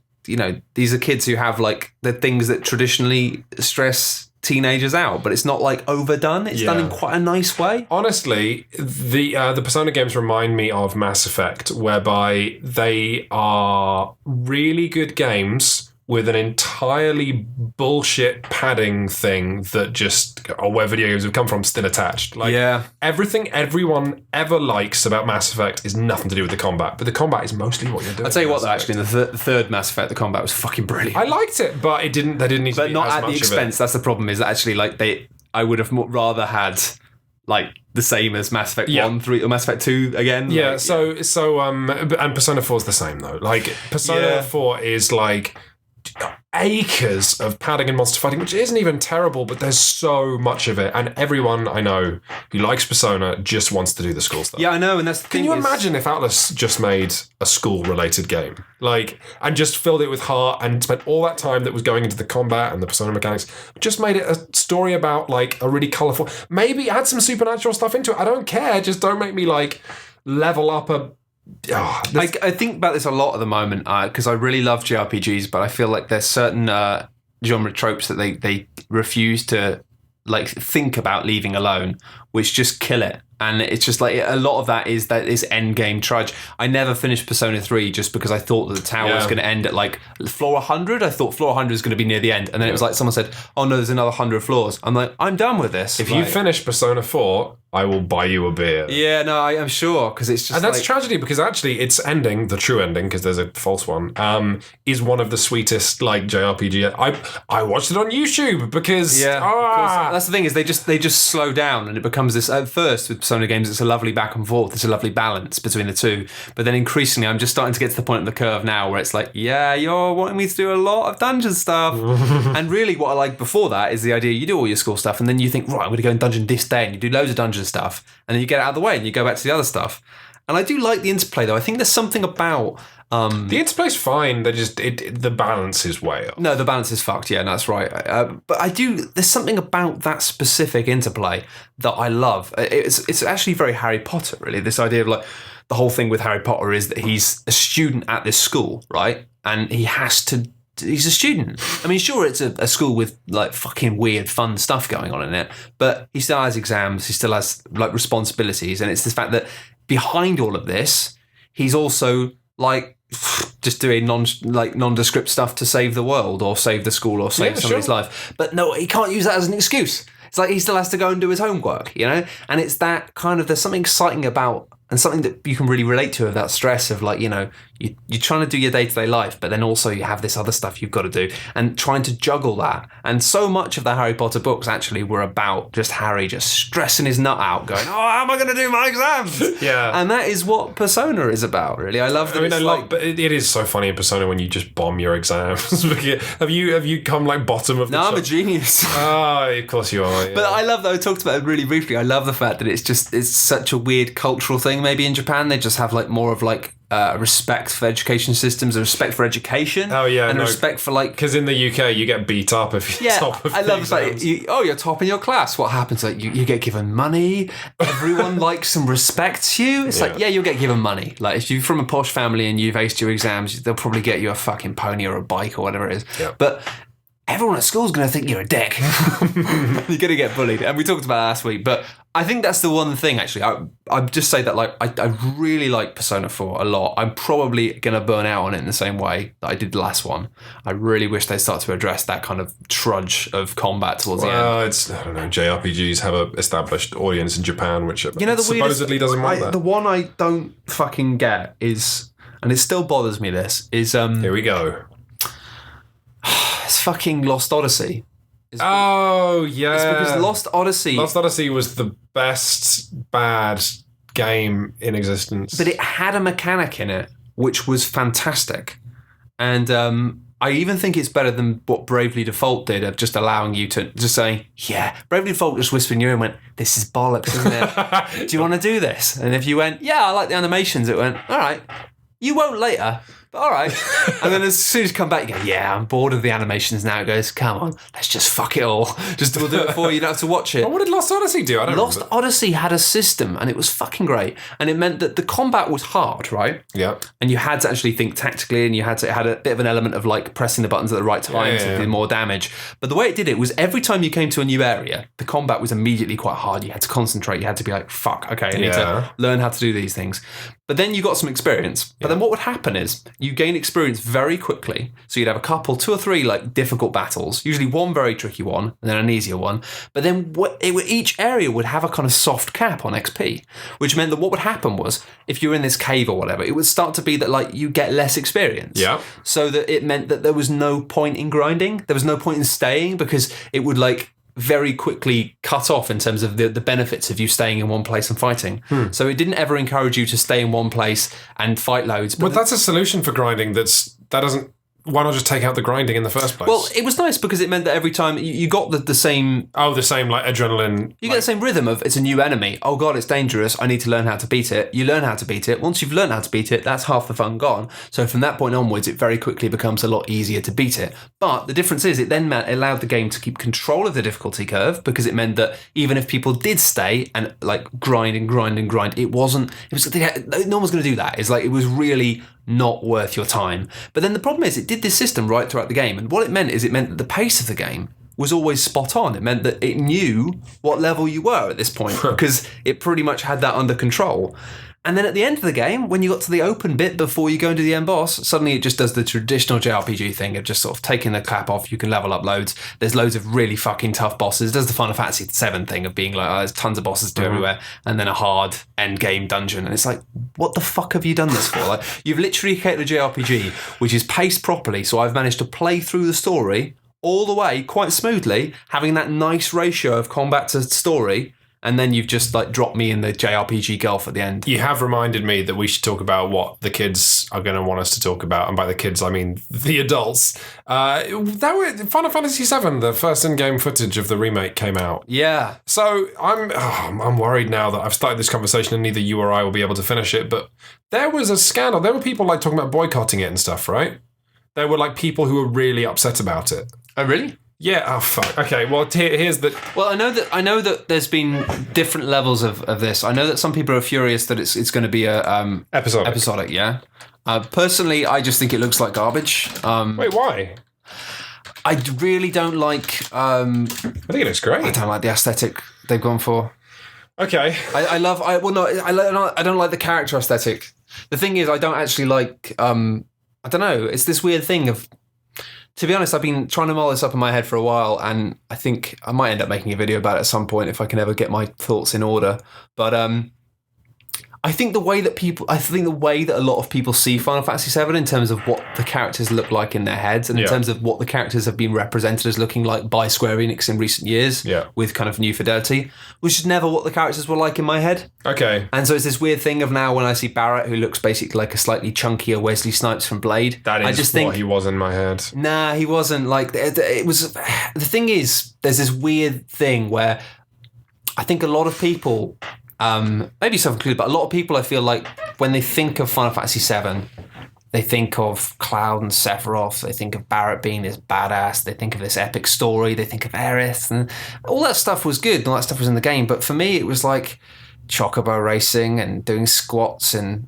these are kids who have like the things that traditionally stress teenagers out, but it's not like overdone. It's done in quite a nice way. Honestly, the Persona games remind me of Mass Effect, whereby they are really good games with an entirely bullshit padding thing that just, or where video games have come from, still attached. Like, everything everyone ever likes about Mass Effect is nothing to do with the combat, but the combat is mostly what you're doing. I'll tell you what, though, actually, in the third Mass Effect, the combat was fucking brilliant. I liked it, but they didn't need to be as much of it. But not at the expense. That's the problem, is that actually, like, I would have rather had like the same as Mass Effect 1, 3, or Mass Effect 2 again. Yeah, and Persona 4 is the same though. Like Persona 4 is like acres of padding and monster fighting, which isn't even terrible, but there's so much of it, and everyone I know who likes Persona just wants to do the school stuff. Yeah, I know, and that's the thing. Can you imagine if Atlas just made a school-related game, like, and just filled it with heart and spent all that time that was going into the combat and the Persona mechanics, just made it a story about like a really colourful, maybe add some supernatural stuff into it. I don't care, just don't make me like level up a. I think about this a lot at the moment because I really love JRPGs, but I feel like there's certain genre tropes that they refuse to like think about leaving alone, which just kill it. And it's just like a lot of that is end game trudge. I never finished Persona 3 just because I thought that the tower was going to end at like floor 100. I thought floor 100 was going to be near the end. And then it was like someone said, oh no, there's another 100 floors. I'm like, I'm done with this. If you finish Persona 4, I will buy you a beer. Yeah, no, I'm sure, because it's just and that's tragedy, because actually its ending, the true ending, because there's a false one, is one of the sweetest like JRPG. I watched it on YouTube because that's the thing, is they just slow down, and it becomes this. At first with Persona games, it's a lovely back and forth, it's a lovely balance between the two, but then increasingly I'm just starting to get to the point of the curve now where it's like, yeah, you're wanting me to do a lot of dungeon stuff. And really what I like before that is the idea you do all your school stuff, and then you think, right, I'm going to go and dungeon this day, and you do loads of dungeon stuff, and then you get it out of the way and you go back to the other stuff. And I do like the interplay, though. I think there's something about the interplay's fine. They just the balance is way off. No, the balance is fucked. Yeah, that's right. But I do. There's something about that specific interplay that I love. It's actually very Harry Potter, really. This idea of like the whole thing with Harry Potter is that he's a student at this school, right? And he has to. He's a student. I mean, sure, it's a school with like fucking weird, fun stuff going on in it, but he still has exams. He still has like responsibilities, and it's this fact that behind all of this, he's also like just doing nondescript stuff to save the world or save the school or save somebody's life. But no, he can't use that as an excuse. It's like he still has to go and do his homework, you know? And it's that kind of, there's something exciting about, and something that you can really relate to, of that stress of like, you know, you're trying to do your day-to-day life, but then also you have this other stuff you've got to do, and trying to juggle that. And so much of the Harry Potter books actually were about just Harry just stressing his nut out, going, oh, how am I going to do my exams? Yeah. And that is what Persona is about, really. I love that. I mean, but it is so funny in Persona when you just bomb your exams. have you come like bottom of the I'm a genius. Oh, of course you are. Yeah. But I love that. I talked about it really briefly. I love the fact that it's such a weird cultural thing. Maybe in Japan they just have like more of like respect for education systems, a respect for education. Oh yeah, and respect for like, because in the UK you get beat up if you're top of. I love like you're top in your class. What happens? Like you get given money. Everyone likes and respects you. It's like you'll get given money. Like if you're from a posh family and you've aced your exams, they'll probably get you a fucking pony or a bike or whatever it is. Yeah. But everyone at school's going to think you're a dick. You're going to get bullied. And we talked about that last week. But I think that's the one thing, actually. I'd just say that like I really like Persona 4 a lot. I'm probably going to burn out on it in the same way that I did the last one. I really wish they'd start to address that kind of trudge of combat towards the end. I don't know, JRPGs have an established audience in Japan, which supposedly doesn't want that. The one I don't fucking get is, and it still bothers me, here we go. It's fucking Lost Odyssey. Oh, yeah. It's because Lost Odyssey was the best bad game in existence. But it had a mechanic in it which was fantastic. And I even think it's better than what Bravely Default did, of just allowing you to just saying, yeah, Bravely Default just whispered in your ear and went, this is bollocks, isn't it? Do you want to do this? And if you went, yeah, I like the animations, it went, all right. You won't later, but all right. And then as soon as you come back, you go, yeah, I'm bored of the animations now. It goes, come on, let's just fuck it all. We'll do it for you. You don't have to watch it. Well, what did Lost Odyssey do? Lost Odyssey had a system, and it was fucking great. And it meant that the combat was hard, right? Yeah. And you had to actually think tactically, and it had a bit of an element of like pressing the buttons at the right time to do more damage. But the way it did it was every time you came to a new area, the combat was immediately quite hard. You had to concentrate. You had to be like, fuck, okay, I need to learn how to do these things. But then you got some experience. But then what would happen is you gain experience very quickly. So you'd have a couple, 2 or 3 like difficult battles, usually one very tricky one and then an easier one. But then each area would have a kind of soft cap on XP, which meant that what would happen was if you're in this cave or whatever, it would start to be that like you get less experience. Yeah. So that it meant that there was no point in grinding. There was no point in staying, because it would like very quickly cut off in terms of the benefits of you staying in one place and fighting. So it didn't ever encourage you to stay in one place and fight loads. But that's a solution for grinding. Why not just take out the grinding in the first place? Well, it was nice because it meant that every time you got the same... Oh, the same like adrenaline... You get the same rhythm of, it's a new enemy. Oh God, it's dangerous. I need to learn how to beat it. You learn how to beat it. Once you've learned how to beat it, that's half the fun gone. So from that point onwards, it very quickly becomes a lot easier to beat it. But the difference is it then allowed the game to keep control of the difficulty curve, because it meant that even if people did stay and like grind, no one was going to do that. It's like, it was really not worth your time. But then the problem is it did this system right throughout the game, and what it meant is it meant that the pace of the game was always spot on. It meant that it knew what level you were at this point because it pretty much had that under control. And then at the end of the game, when you got to the open bit before you go into the end boss, suddenly it just does the traditional JRPG thing of just sort of taking the cap off. You can level up loads. There's loads of really fucking tough bosses. It does the Final Fantasy VII thing of being like, there's tons of bosses to do everywhere, and then a hard end game dungeon. And it's like, what the fuck have you done this for? Like, you've literally created a JRPG which is paced properly, so I've managed to play through the story all the way quite smoothly, having that nice ratio of combat to story. And then you've just like dropped me in the JRPG gulf at the end. You have reminded me that we should talk about what the kids are going to want us to talk about. And by the kids, I mean the adults. That was Final Fantasy VII, the first in-game footage of the remake came out. Yeah. So I'm worried now that I've started this conversation and neither you or I will be able to finish it. But there was a scandal. There were people like talking about boycotting it and stuff, right? There were like people who were really upset about it. Oh, really? Yeah, oh fuck. Okay, well here's the... Well, I know that there's been different levels of this. I know that some people are furious that it's going to be a episodic, yeah. Personally, I just think it looks like garbage. Wait, why? I really don't like... I think it looks great. I don't like the aesthetic they've gone for. Okay. I don't like the character aesthetic. The thing is, I don't actually like... I don't know. It's this weird thing of... To be honest, I've been trying to mull this up in my head for a while, and I think I might end up making a video about it at some point if I can ever get my thoughts in order. But I think the way that a lot of people see Final Fantasy VII in terms of what the characters look like in their heads, and in terms of what the characters have been represented as looking like by Square Enix in recent years, with kind of new fidelity, was never what the characters were like in my head. Okay. And so it's this weird thing of now when I see Barrett, who looks basically like a slightly chunkier Wesley Snipes from Blade. That is I just think, what he was in my head. Nah, he wasn't. Like, it was... The thing is, there's this weird thing where I think a lot of people... maybe self-included, but a lot of people, I feel like, when they think of Final Fantasy VII, they think of Cloud and Sephiroth, they think of Barrett being this badass, they think of this epic story, they think of Aerith, and all that stuff was good, and all that stuff was in the game, but for me, it was like chocobo racing and doing squats and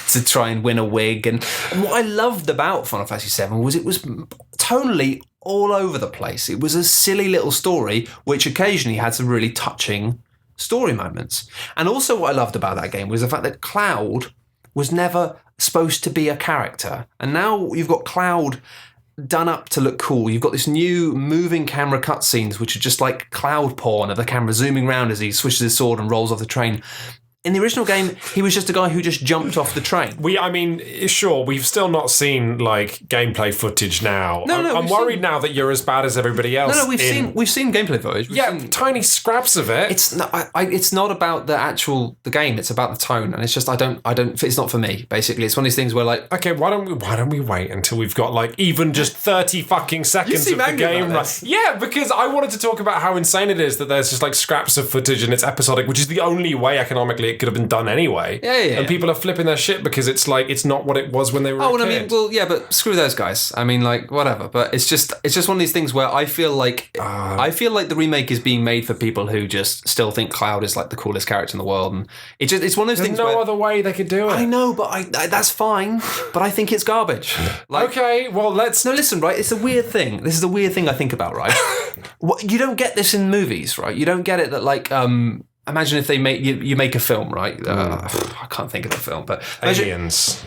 to try and win a wig, and what I loved about Final Fantasy VII was it was tonally all over the place. It was a silly little story, which occasionally had some really touching story moments. And also what I loved about that game was the fact that Cloud was never supposed to be a character. And now you've got Cloud done up to look cool. You've got this new moving camera cutscenes, which are just like Cloud porn of the camera zooming around as he switches his sword and rolls off the train. In the original game, he was just a guy who just jumped off the train. Sure, we've still not seen like gameplay footage now. I'm worried now that you're as bad as everybody else. We've seen gameplay footage. We've seen tiny scraps of it. It's not about the game. It's about the tone, and it's just I don't. It's not for me. Basically, it's one of these things where like, okay, why don't we wait until we've got like even just 30 fucking seconds of the game? Yeah, because I wanted to talk about how insane it is that there's just like scraps of footage and it's episodic, which is the only way economically it could have been done anyway. Yeah. And people are flipping their shit because it's like it's not what it was when they were a kid. But screw those guys. I mean, like, whatever. But it's just one of these things where I feel like the remake is being made for people who just still think Cloud is like the coolest character in the world, and it's one of those things. There's no other way they could do it. I know, but I that's fine. But I think it's garbage. Like, okay, well listen, right? It's a weird thing. This is a weird thing I think about, right? You don't get this in movies, right? You don't get it that like imagine if they make a film, right? I can't think of the film, but Aliens.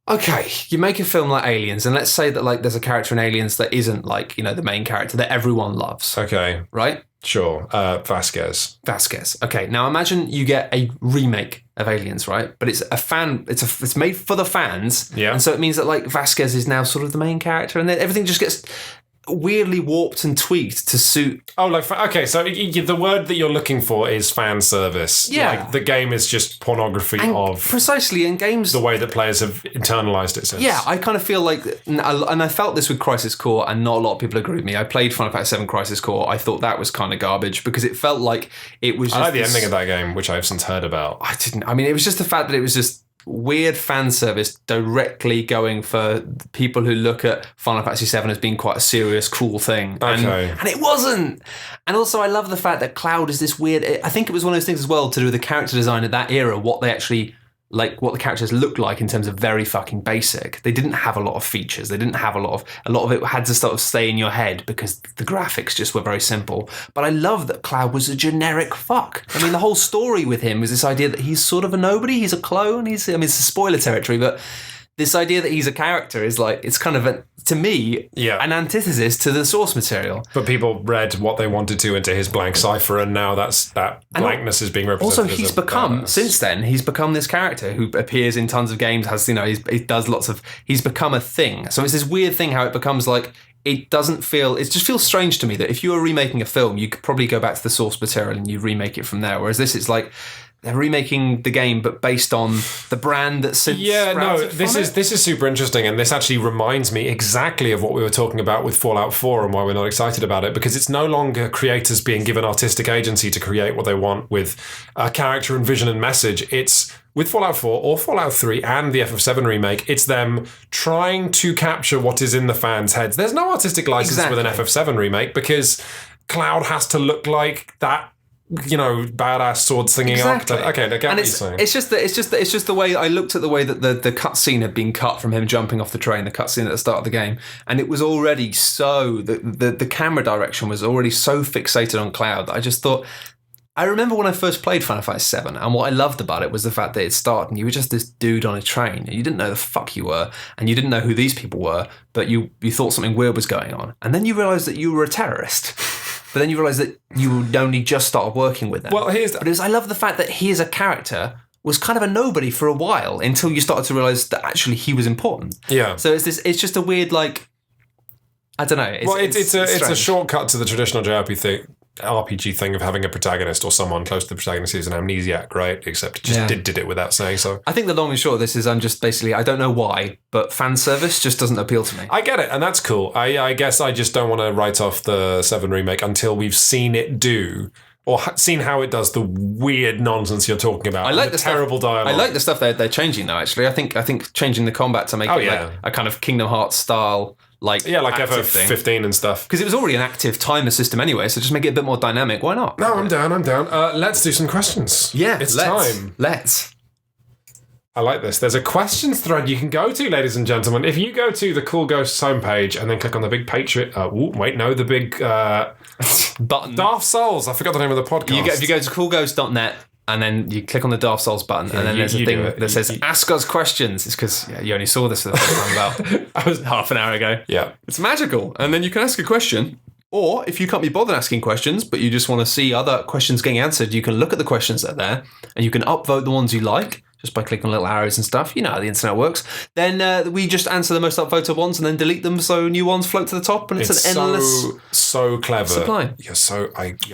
Okay, you make a film like Aliens, and let's say that like there's a character in Aliens that isn't like the main character that everyone loves. Okay, right? Sure. Vasquez. Okay, now imagine you get a remake of Aliens, right? But it's it's made for the fans, and so it means that like Vasquez is now sort of the main character, and then everything just gets weirdly warped and tweaked to suit. Oh, like okay, so the word that you're looking for is fan service. Yeah, like the game is just pornography of precisely in games. The way that players have internalized it. Since. Yeah, I kind of feel like, and I felt this with Crisis Core, and not a lot of people agree with me. I played Final Fantasy VII Crisis Core. I thought that was kind of garbage because it felt like it was. I like the ending of that game, which I've since heard about. I didn't. I mean, it was just the fact that it was just weird fan service directly going for people who look at Final Fantasy VII as being quite a serious, cool thing. Okay. And it wasn't. And also I love the fact that Cloud is this weird... I think it was one of those things as well to do with the character design at that era, what they actually like what the characters look like in terms of very fucking basic. They didn't have a lot of features. They didn't have a lot of it had to sort of stay in your head because the graphics just were very simple. But I love that Cloud was a generic fuck. I mean, the whole story with him was this idea that he's sort of a nobody. He's a clone. It's a spoiler territory, but this idea that he's a character is like, it's kind of to me, an antithesis to the source material. But people read what they wanted to into his blank cipher, and now that blankness is being represented. Also, he's become this character who appears in tons of games. He's become a thing. So it's this weird thing how it becomes like, it just feels strange to me that if you were remaking a film, you could probably go back to the source material and you remake it from there. Whereas this, it's like, they're remaking the game, but based on the brand that's since this is super interesting, and this actually reminds me exactly of what we were talking about with Fallout 4 and why we're not excited about it, because it's no longer creators being given artistic agency to create what they want with a character and vision and message. It's with Fallout 4 or Fallout 3 and the FF7 remake, it's them trying to capture what is in the fans' heads. There's no artistic license with an FF7 remake because Cloud has to look like that, badass sword slinging archetype. Okay, I get what you're saying. It's just the way I looked at the way that the cutscene had been cut from him jumping off the train, the cutscene at the start of the game, and it was already so the camera direction was already so fixated on Cloud that I just thought. I remember when I first played Final Fantasy VII, and what I loved about it was the fact that it started and you were just this dude on a train, and you didn't know the fuck you were, and you didn't know who these people were, but you thought something weird was going on, and then you realised that you were a terrorist. But then you realise that you only just started working with them. Well, I love the fact that he as a character was kind of a nobody for a while until you started to realise that actually he was important. Yeah. So it's just a weird, like, I don't know. It's a shortcut to the traditional RPG thing of having a protagonist or someone close to the protagonist who's an amnesiac, right? Except just did it without saying so. I think the long and short of this is I'm just basically, I don't know why, but fan service just doesn't appeal to me. I get it, and that's cool. I guess I just don't want to write off the 7 remake until we've seen it do, or seen how it does the weird nonsense you're talking about. I like the terrible dialogue. I like the stuff they're changing though, actually. I think changing the combat to make it like a kind of Kingdom Hearts style, like FF15 and stuff. Because it was already an active timer system anyway, so just make it a bit more dynamic. Why not? No, I'm down. Let's do some questions. Yeah, it's time. Let's. I like this. There's a questions thread you can go to, ladies and gentlemen. If you go to the Cool Ghosts homepage and then click on the big the big button. Daft Souls. I forgot the name of the podcast. If you go to coolghost.net and then you click on the Daft Souls button, and then there's a thing that says "Ask us questions." It's because you only saw this for the first time about half an hour ago. Yeah, it's magical, and then you can ask a question. Or if you can't be bothered asking questions, but you just want to see other questions getting answered, you can look at the questions that are there, and you can upvote the ones you like just by clicking little arrows and stuff. You know how the internet works. Then we just answer the most upvoted ones and then delete them so new ones float to the top, and it's an endless so clever supply.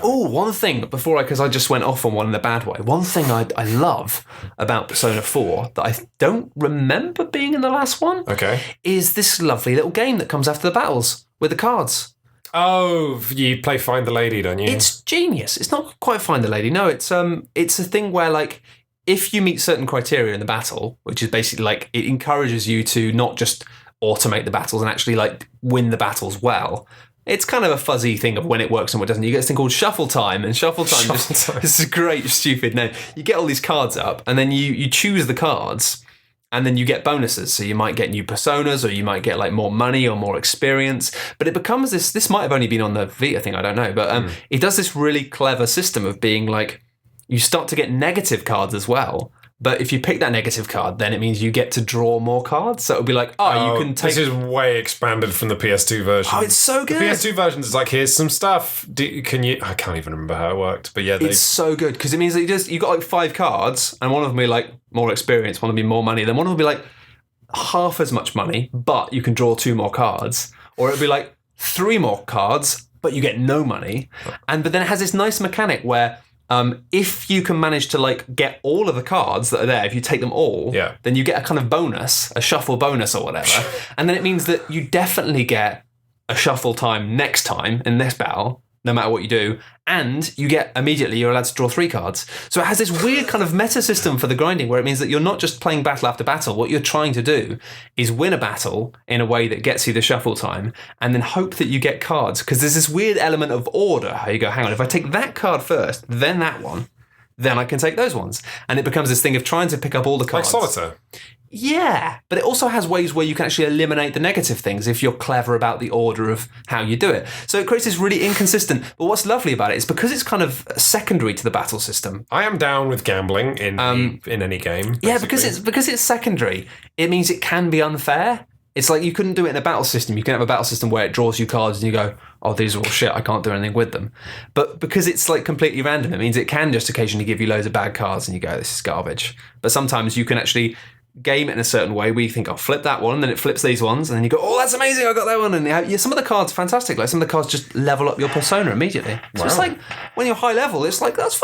One thing because I just went off on one in a bad way. One thing I love about Persona 4 that I don't remember being in the last one. Okay, is this lovely little game that comes after the battles with the cards. Oh, you play Find the Lady, don't you? It's genius. It's not quite Find the Lady. No, it's a thing where like, if you meet certain criteria in the battle, which is basically like, it encourages you to not just automate the battles and actually like win the battles well. It's kind of a fuzzy thing of when it works and what doesn't. You get this thing called Shuffle Time, and Shuffle Time is a great stupid name. You get all these cards up, and then you choose the cards. And then you get bonuses. So you might get new personas, or you might get like more money or more experience. But it becomes this might have only been on the Vita thing, I don't know. But it does this really clever system of being like, you start to get negative cards as well. But if you pick that negative card, then it means you get to draw more cards. So it'll be like, you can take... This is way expanded from the PS2 version. Oh, it's so good. The PS2 version is like, here's some stuff. I can't even remember how it worked. But yeah, it's so good because it means that you got like 5 cards, and one of them will be like more experience, one will be more money, then one will be like half as much money, but you can draw 2 more cards. Or it'll be like 3 more cards, but you get no money. But then it has this nice mechanic where... if you can manage to like get all of the cards that are there, if you take them all, then you get a kind of bonus, a shuffle bonus or whatever. And then it means that you definitely get a shuffle time next time in this battle, no matter what you do. And you're allowed to draw 3 cards. So it has this weird kind of meta system for the grinding where it means that you're not just playing battle after battle. What you're trying to do is win a battle in a way that gets you the shuffle time and then hope that you get cards. Because there's this weird element of order. How you go, hang on, if I take that card first, then that one, then I can take those ones. And it becomes this thing of trying to pick up all the Like cards. Solitaire. Yeah, but it also has ways where you can actually eliminate the negative things if you're clever about the order of how you do it. So it creates this really inconsistent. But what's lovely about it is because it's kind of secondary to the battle system. I am down with gambling in any game. Yeah, basically. because it's secondary, it means it can be unfair. It's like you couldn't do it in a battle system. You can have a battle system where it draws you cards and you go, oh, these are all shit, I can't do anything with them. But because it's like completely random, it means it can just occasionally give you loads of bad cards and you go, this is garbage. But sometimes you can actually game it in a certain way where you think, I'll flip that one, and then it flips these ones, and then you go, oh, that's amazing, I got that one. And some of the cards are fantastic. Like some of the cards just level up your persona immediately. So it's like when you're high level, it's like that's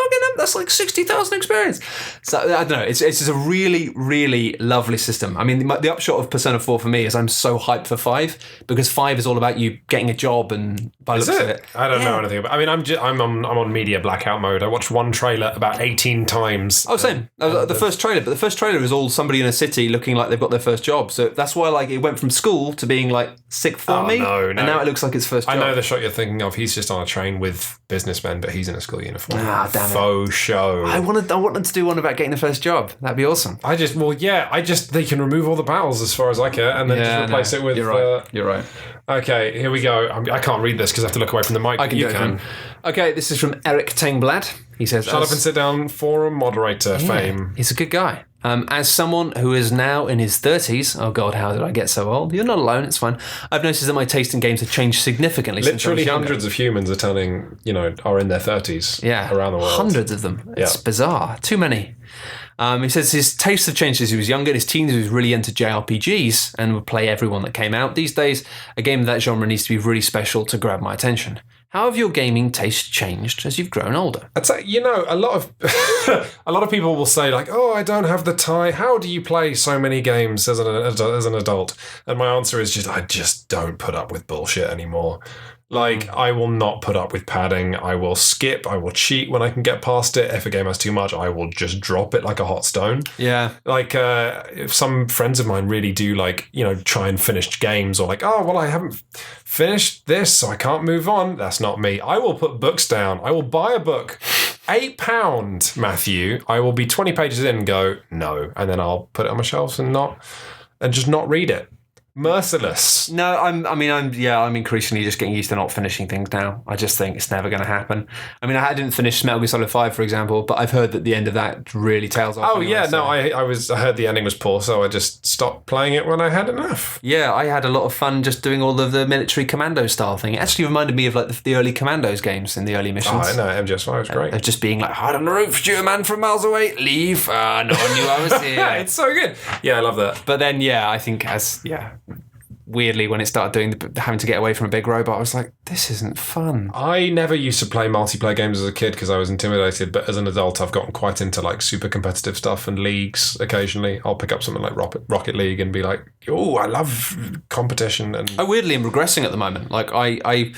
like 60,000 experience. So I don't know. It's just a really, really lovely system. I mean, the upshot of Persona 4 for me is I'm so hyped for 5 because 5 is all about you getting a job, and by the looks of it, I don't know anything about. I mean, I'm on media blackout mode. I watched one trailer about 18 times. Oh, same. The first trailer, but the first trailer is all somebody in a city looking like they've got their first job. So that's why like it went from school to being like sixth form me, and now it looks like it's first job. I know the shot you're thinking of. He's just on a train with businessmen, but he's in a school uniform. Ah, damn it. Faux show. I wanted to do one about getting the first job. That'd be awesome. They can remove all the battles as far as I care, and then just replace it with. You're right. Okay, here we go. I can't read this because I have to look away from the mic. I can. You can. Okay, this is from Eric Tengblad. He says, "Shut up and sit down." Forum moderator fame. He's a good guy. As someone who is now in his 30s, oh God, how did I get so old? You're not alone, it's fine. I've noticed that my taste in games have changed significantly since I was younger. Hundreds of humans are in their 30s around the world. Hundreds of them. It's bizarre. Too many. He says his tastes have changed as he was younger. In his teens, he was really into JRPGs and would play every one that came out. These days, a game of that genre needs to be really special to grab my attention. How have your gaming taste changed as you've grown older? I'd say, a lot of a lot of people will say like, "Oh, I don't have the time. How do you play so many games as an adult?" And my answer is I just don't put up with bullshit anymore. Like, I will not put up with padding. I will skip. I will cheat when I can get past it. If a game has too much, I will just drop it like a hot stone. Yeah. Like, if some friends of mine really do, try and finish games, or like, oh, well, I haven't finished this, so I can't move on. That's not me. I will put books down. I will buy a book. £8, Matthew. I will be 20 pages in and go, no. And then I'll put it on my shelves and just not read it. Merciless. No, I'm increasingly just getting used to not finishing things now. I just think it's never going to happen. I mean, I didn't finish Metal Gear Solid 5, for example, but I've heard that the end of that really tails off. Oh, anyway, yeah, so. I heard the ending was poor, so I just stopped playing it when I had enough. Yeah, I had a lot of fun just doing all of the military commando style thing. It actually reminded me of like the early Commandos games in the early missions. Oh, I know, MGS5 was great. Of just being like, hide on the roof, shoot a man from miles away, leave. No one knew I was here. It's so good. Yeah, I love that. But then, I think weirdly, when it started having to get away from a big robot, I was like, this isn't fun. I never used to play multiplayer games as a kid because I was intimidated, but as an adult, I've gotten quite into like super competitive stuff and leagues occasionally. I'll pick up something like Rocket League and be like, oh, I love competition. And I weirdly am regressing at the moment. Like I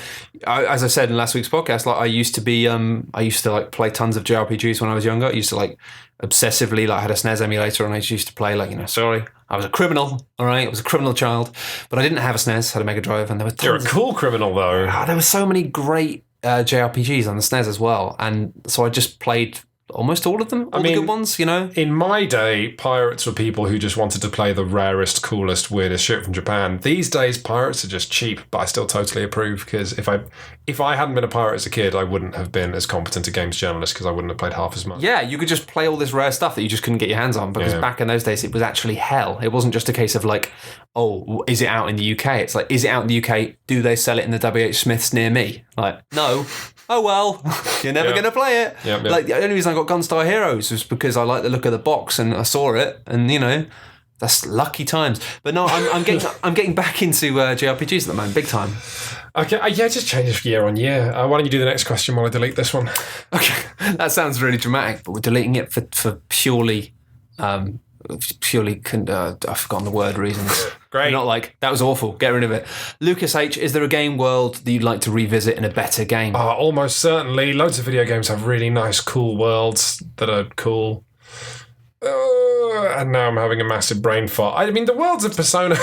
as I said in last week's podcast, like I used to like play tons of JRPGs when I was younger. I used to like obsessively had a SNES emulator, and I used to play sorry, I was a criminal, all right? I was a criminal child, but I didn't have a SNES, had a Mega Drive, and there were tons. You're a cool criminal, though. There were so many great JRPGs on the SNES as well, and so I just played almost all of them, the good ones, In my day, pirates were people who just wanted to play the rarest, coolest, weirdest shit from Japan. These days, pirates are just cheap, but I still totally approve, because if I hadn't been a pirate as a kid, I wouldn't have been as competent a games journalist, because I wouldn't have played half as much. Yeah, you could just play all this rare stuff that you just couldn't get your hands on, because back in those days, it was actually hell. It wasn't just a case of like, oh, is it out in the UK? It's like, is it out in the UK? Do they sell it in the WH Smiths near me? Like, no. Oh, well, you're never going to play it. Yep. Like, the only reason I got Gunstar Heroes was because I liked the look of the box and I saw it, and, that's lucky times. But no, I'm getting back into JRPGs at the moment, big time. Okay, just change it year on year. Why don't you do the next question while I delete this one? Okay, that sounds really dramatic, but we're deleting it for purely... I've forgotten the word reasons. Great. Not like, that was awful, get rid of it. Lucas H, is there a game world that you'd like to revisit in a better game? Almost certainly. Loads of video games have really nice, cool worlds that are cool. And now I'm having a massive brain fart. I mean, the worlds of Persona...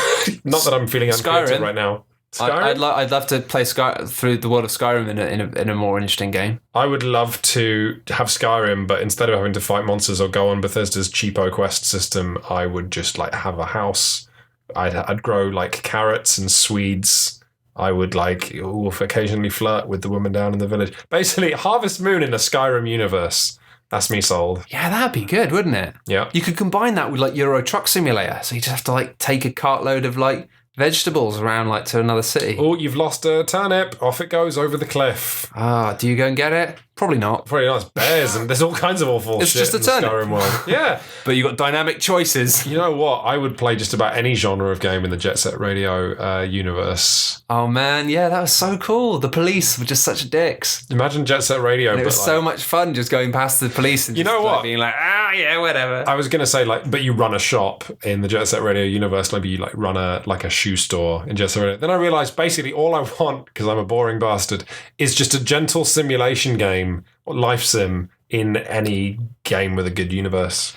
Not that I'm feeling uncreative right now. Skyrim? I'd love to play through the world of Skyrim in a more interesting game. I would love to have Skyrim, but instead of having to fight monsters or go on Bethesda's cheapo quest system, I would just like have a house. I'd grow like carrots and swedes. I would like occasionally flirt with the woman down in the village. Basically, Harvest Moon in a Skyrim universe. That's me sold. Yeah, that'd be good, wouldn't it? Yeah. You could combine that with like Euro Truck Simulator, so you just have to like take a cartload of like vegetables around like to another city. Oh, you've lost a turnip. Off it goes over the cliff. Do you go and get it? Probably not. Probably not. It's bears and there's all kinds of awful It's shit just a in the turnip. Skyrim world. Yeah. But you got dynamic choices. You know what? I would play just about any genre of game in the Jet Set Radio universe. Oh man, yeah, that was so cool. The police were just such dicks. Imagine Jet Set Radio. And it but was so much fun just going past the police and You just, know like, what? being like, yeah, whatever. I was going to say, like, but you run a shop in the Jet Set Radio universe. Maybe you like run a shoe store in Jet Set Radio. Then I realised basically all I want, because I'm a boring bastard, is just a gentle simulation game, or life sim, in any game with a good universe.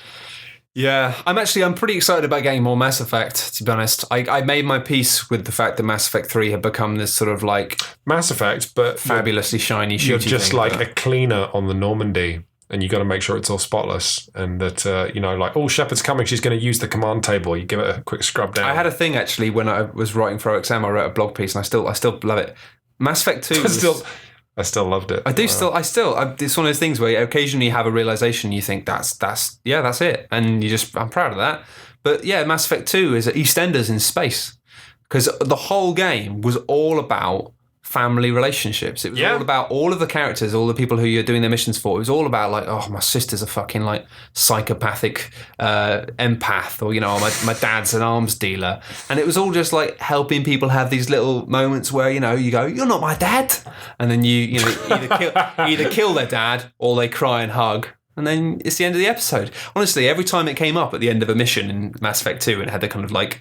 Yeah, I'm pretty excited about getting more Mass Effect, to be honest. I made my peace with the fact that Mass Effect 3 had become this sort of like Mass Effect, but fabulously shiny shooty you're just thing, like but- a cleaner on the Normandy. And you got to make sure it's all spotless, and that like, oh, Shepard's coming. She's going to use the command table. You give it a quick scrub down. I had a thing actually when I was writing for OXM. I wrote a blog piece, and I still love it. Mass Effect 2. I still loved it. It's one of those things where you occasionally have a realization. You think that's it, and I'm proud of that. But yeah, Mass Effect 2 is EastEnders in space, because the whole game was all about family relationships. It was all about all of the characters, all the people who you're doing their missions for. It was all about like, oh, my sister's a fucking like psychopathic empath, or my dad's an arms dealer, and it was all just like helping people have these little moments where you go, you're not my dad, and then you either kill their dad or they cry and hug. And then it's the end of the episode. Honestly, every time it came up at the end of a mission in Mass Effect 2 and had the kind of like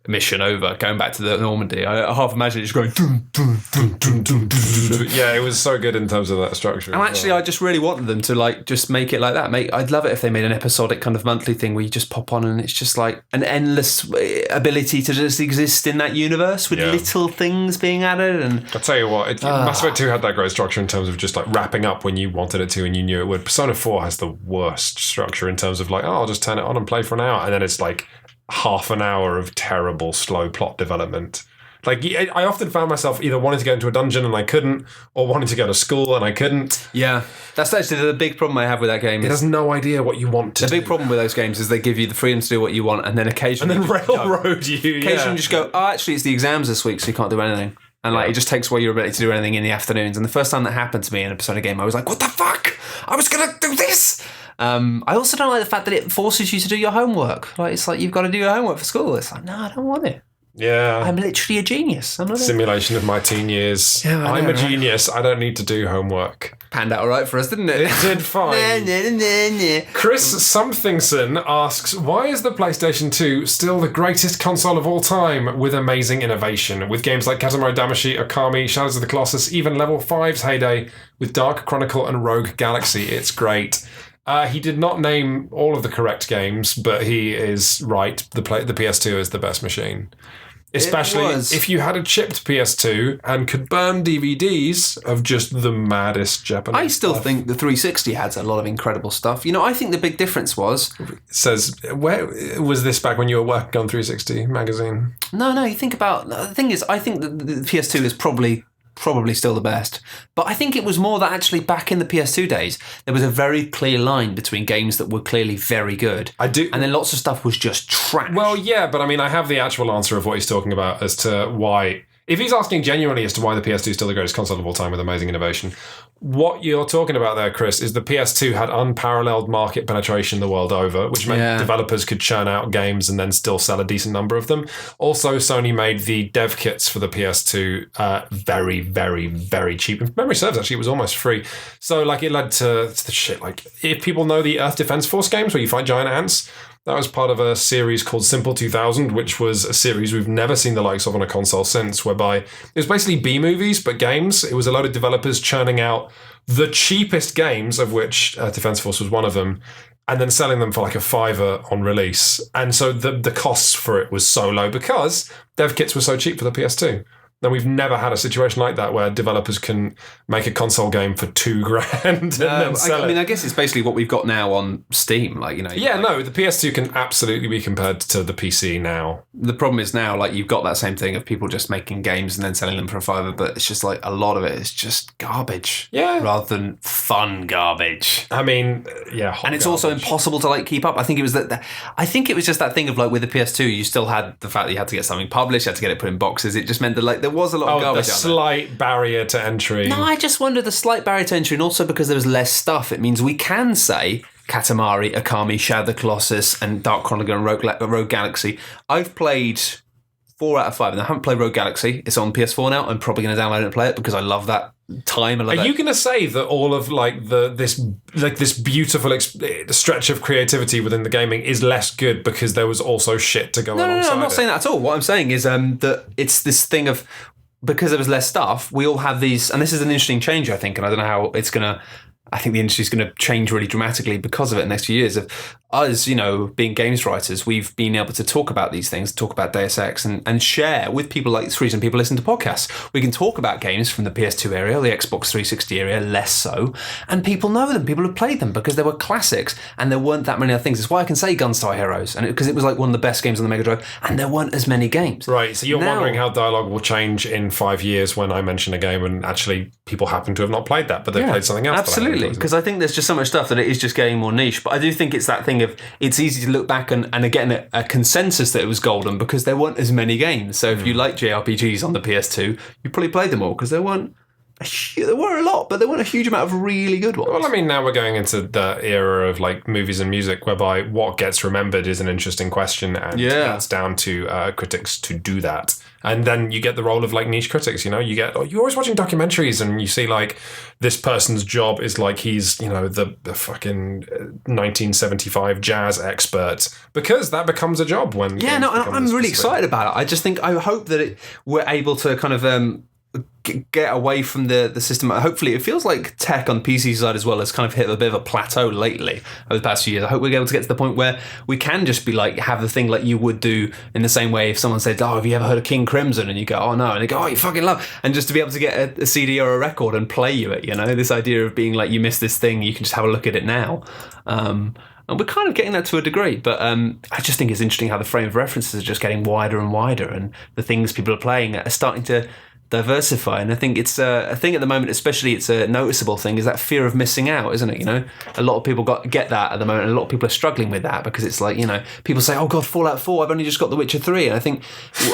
mission over, going back to the Normandy, I half imagine it just going dun, dun, dun, dun, dun, dun, dun. Yeah, it was so good in terms of that structure. And actually, I just really wanted them to like just make it like that. I'd love it if they made an episodic kind of monthly thing where you just pop on and it's just like an endless ability to just exist in that universe with little things being added. And I'll tell you what, Mass Effect 2 had that great structure in terms of just like wrapping up when you wanted it to and you knew it would. Persona 4 has the worst structure in terms of like, oh, I'll just turn it on and play for an hour, and then it's like half an hour of terrible slow plot development. Like, I often found myself either wanting to go into a dungeon and I couldn't, or wanting to go to school and I couldn't. Yeah, that's actually the big problem I have with that game. It has no idea what you want to do. The big problem with those games is they give you the freedom to do what you want, and then occasionally railroad you. Occasionally just go, oh, actually it's the exams this week, so you can't do anything. And like it just takes away your ability to do anything in the afternoons. And the first time that happened to me in a Persona game, I was like, what the fuck? I was going to do this! I also don't like the fact that it forces you to do your homework. Like, it's like you've got to do your homework for school. It's like, no, I don't want it. Yeah. I'm literally a genius. I'm not Simulation of my teen years. Yeah, I know, I'm a genius. I don't need to do homework. Panned out all right for us, didn't it? It did fine. Chris Somethingson asks, why is the PlayStation 2 still the greatest console of all time with amazing innovation? With games like Kazuma Damacy, Okami, Shadows of the Colossus, even Level 5's heyday with Dark Chronicle and Rogue Galaxy. It's great. He did not name all of the correct games, but he is right. The PS2 is the best machine. Especially if you had a chipped PS2 and could burn DVDs of just the maddest Japanese I still stuff. think the 360 has a lot of incredible stuff. I think the big difference was... Says, where was this back when you were working on 360 magazine? No, you think about... The thing is, I think that the PS2 is probably still the best. But I think it was more that actually back in the PS2 days, there was a very clear line between games that were clearly very good. I do. And then lots of stuff was just trash. Well, yeah, but I mean, I have the actual answer of what he's talking about as to why... If he's asking genuinely as to why the PS2 is still the greatest console of all time with amazing innovation, what you're talking about there, Chris, is the PS2 had unparalleled market penetration the world over, which meant developers could churn out games and then still sell a decent number of them. Also, Sony made the dev kits for the PS2 very, very, very cheap. If memory serves, actually, it was almost free. So, like, it led to the shit. Like, if people know the Earth Defense Force games where you fight giant ants, that was part of a series called Simple 2000, which was a series we've never seen the likes of on a console since, whereby it was basically B-movies, but games. It was a load of developers churning out the cheapest games, of which Defense Force was one of them, and then selling them for like a $5 on release. And so the costs for it was so low because dev kits were so cheap for the PS2. And we've never had a situation like that where developers can make a console game for $2,000 and then sell it. I mean, I guess it's basically what we've got now on Steam. Like, the PS2 can absolutely be compared to the PC now. The problem is now, like, you've got that same thing of people just making games and then selling them for a $5, but it's just like a lot of it is just garbage. Yeah. Rather than fun garbage. I mean, yeah. And it's also impossible to like keep up. I think it was just that thing of like with the PS2, you still had the fact that you had to get something published, you had to get it put in boxes. It just meant that like there was a lot of garbage. The slight barrier to entry. No, I just wonder the slight barrier to entry, and also because there was less stuff, it means we can say Katamari, Akami, Shadow the Colossus, and Dark Chronicle and Rogue Galaxy. I've played 4 out of 5, and I haven't played Rogue Galaxy. It's on PS4 now. I'm probably going to download it and play it because I love that time. Are you going to say that all of this beautiful stretch of creativity within the gaming is less good because there was also shit to go alongside? No, I'm not saying that at all. What I'm saying is that it's this thing of, because there was less stuff, we all have these, and this is an interesting change, I think, and I don't know how it's going to, I think the industry's going to change really dramatically because of it in the next few years. Of us, being games writers, we've been able to talk about these things, talk about Deus Ex, and share with people. Like, it's the reason people listen to podcasts. We can talk about games from the PS2 area, the Xbox 360 area, less so, and people know them. People have played them because they were classics, and there weren't that many other things. It's why I can say Gunstar Heroes, and because it was like one of the best games on the Mega Drive, and there weren't as many games. Right, so you're wondering how dialogue will change in 5 years when I mention a game and actually people happen to have not played that, but they've played something else. Absolutely, because I think there's just so much stuff that it is just getting more niche. But I do think it's that thing of, it's easy to look back and get a consensus that it was golden because there weren't as many games. So if you like JRPGs on the PS2, you probably played them all because there were a lot, but there weren't a huge amount of really good ones. Well, I mean, now we're going into the era of like movies and music whereby what gets remembered is an interesting question, and it's down to critics to do that. And then you get the role of like niche critics, you're always watching documentaries and you see like this person's job is like he's, the fucking 1975 jazz expert, because that becomes a job when. Yeah, no, I'm really excited about it. I hope that we're able to kind of get away from the system. Hopefully, it feels like tech on PC side as well has kind of hit a bit of a plateau lately over the past few years. I hope we're able to get to the point where we can just be like, have the thing like you would do in the same way if someone said, "Oh, have you ever heard of King Crimson?" and you go, "Oh no," and they go, "Oh, you fucking love," and just to be able to get a CD or a record and play you it, this idea of being like, you missed this thing, you can just have a look at it now. And we're kind of getting that to a degree, but I just think it's interesting how the frame of references are just getting wider and wider, and the things people are playing are starting to diversify. And I think it's a thing at the moment, especially it's a noticeable thing, is that fear of missing out, isn't it? A lot of people get that at the moment, and a lot of people are struggling with that because it's like, people say, "Oh God, Fallout 4, I've only just got The Witcher 3. And I think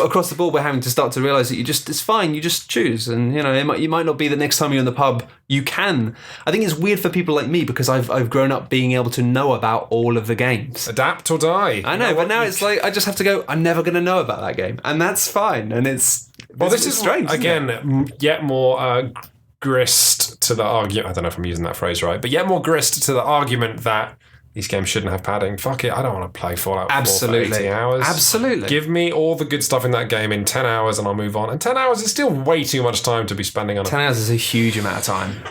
across the board we're having to start to realise that it's fine, you just choose, and you might not be the next time you're in the pub, you can. I think it's weird for people like me because I've grown up being able to know about all of the games. Adapt or die. I know, but now it's like I just have to go, I'm never going to know about that game, and that's fine. And this is strange. Again, yet more grist to the argument. I don't know if I'm using that phrase right, but yet more grist to the argument that these games shouldn't have padding. Fuck it, I don't want to play Fallout 4 for 80 hours. Absolutely. Give me all the good stuff in that game in 10 hours and I'll move on. And 10 hours is still way too much time to be spending on it. 10 hours is a huge amount of time.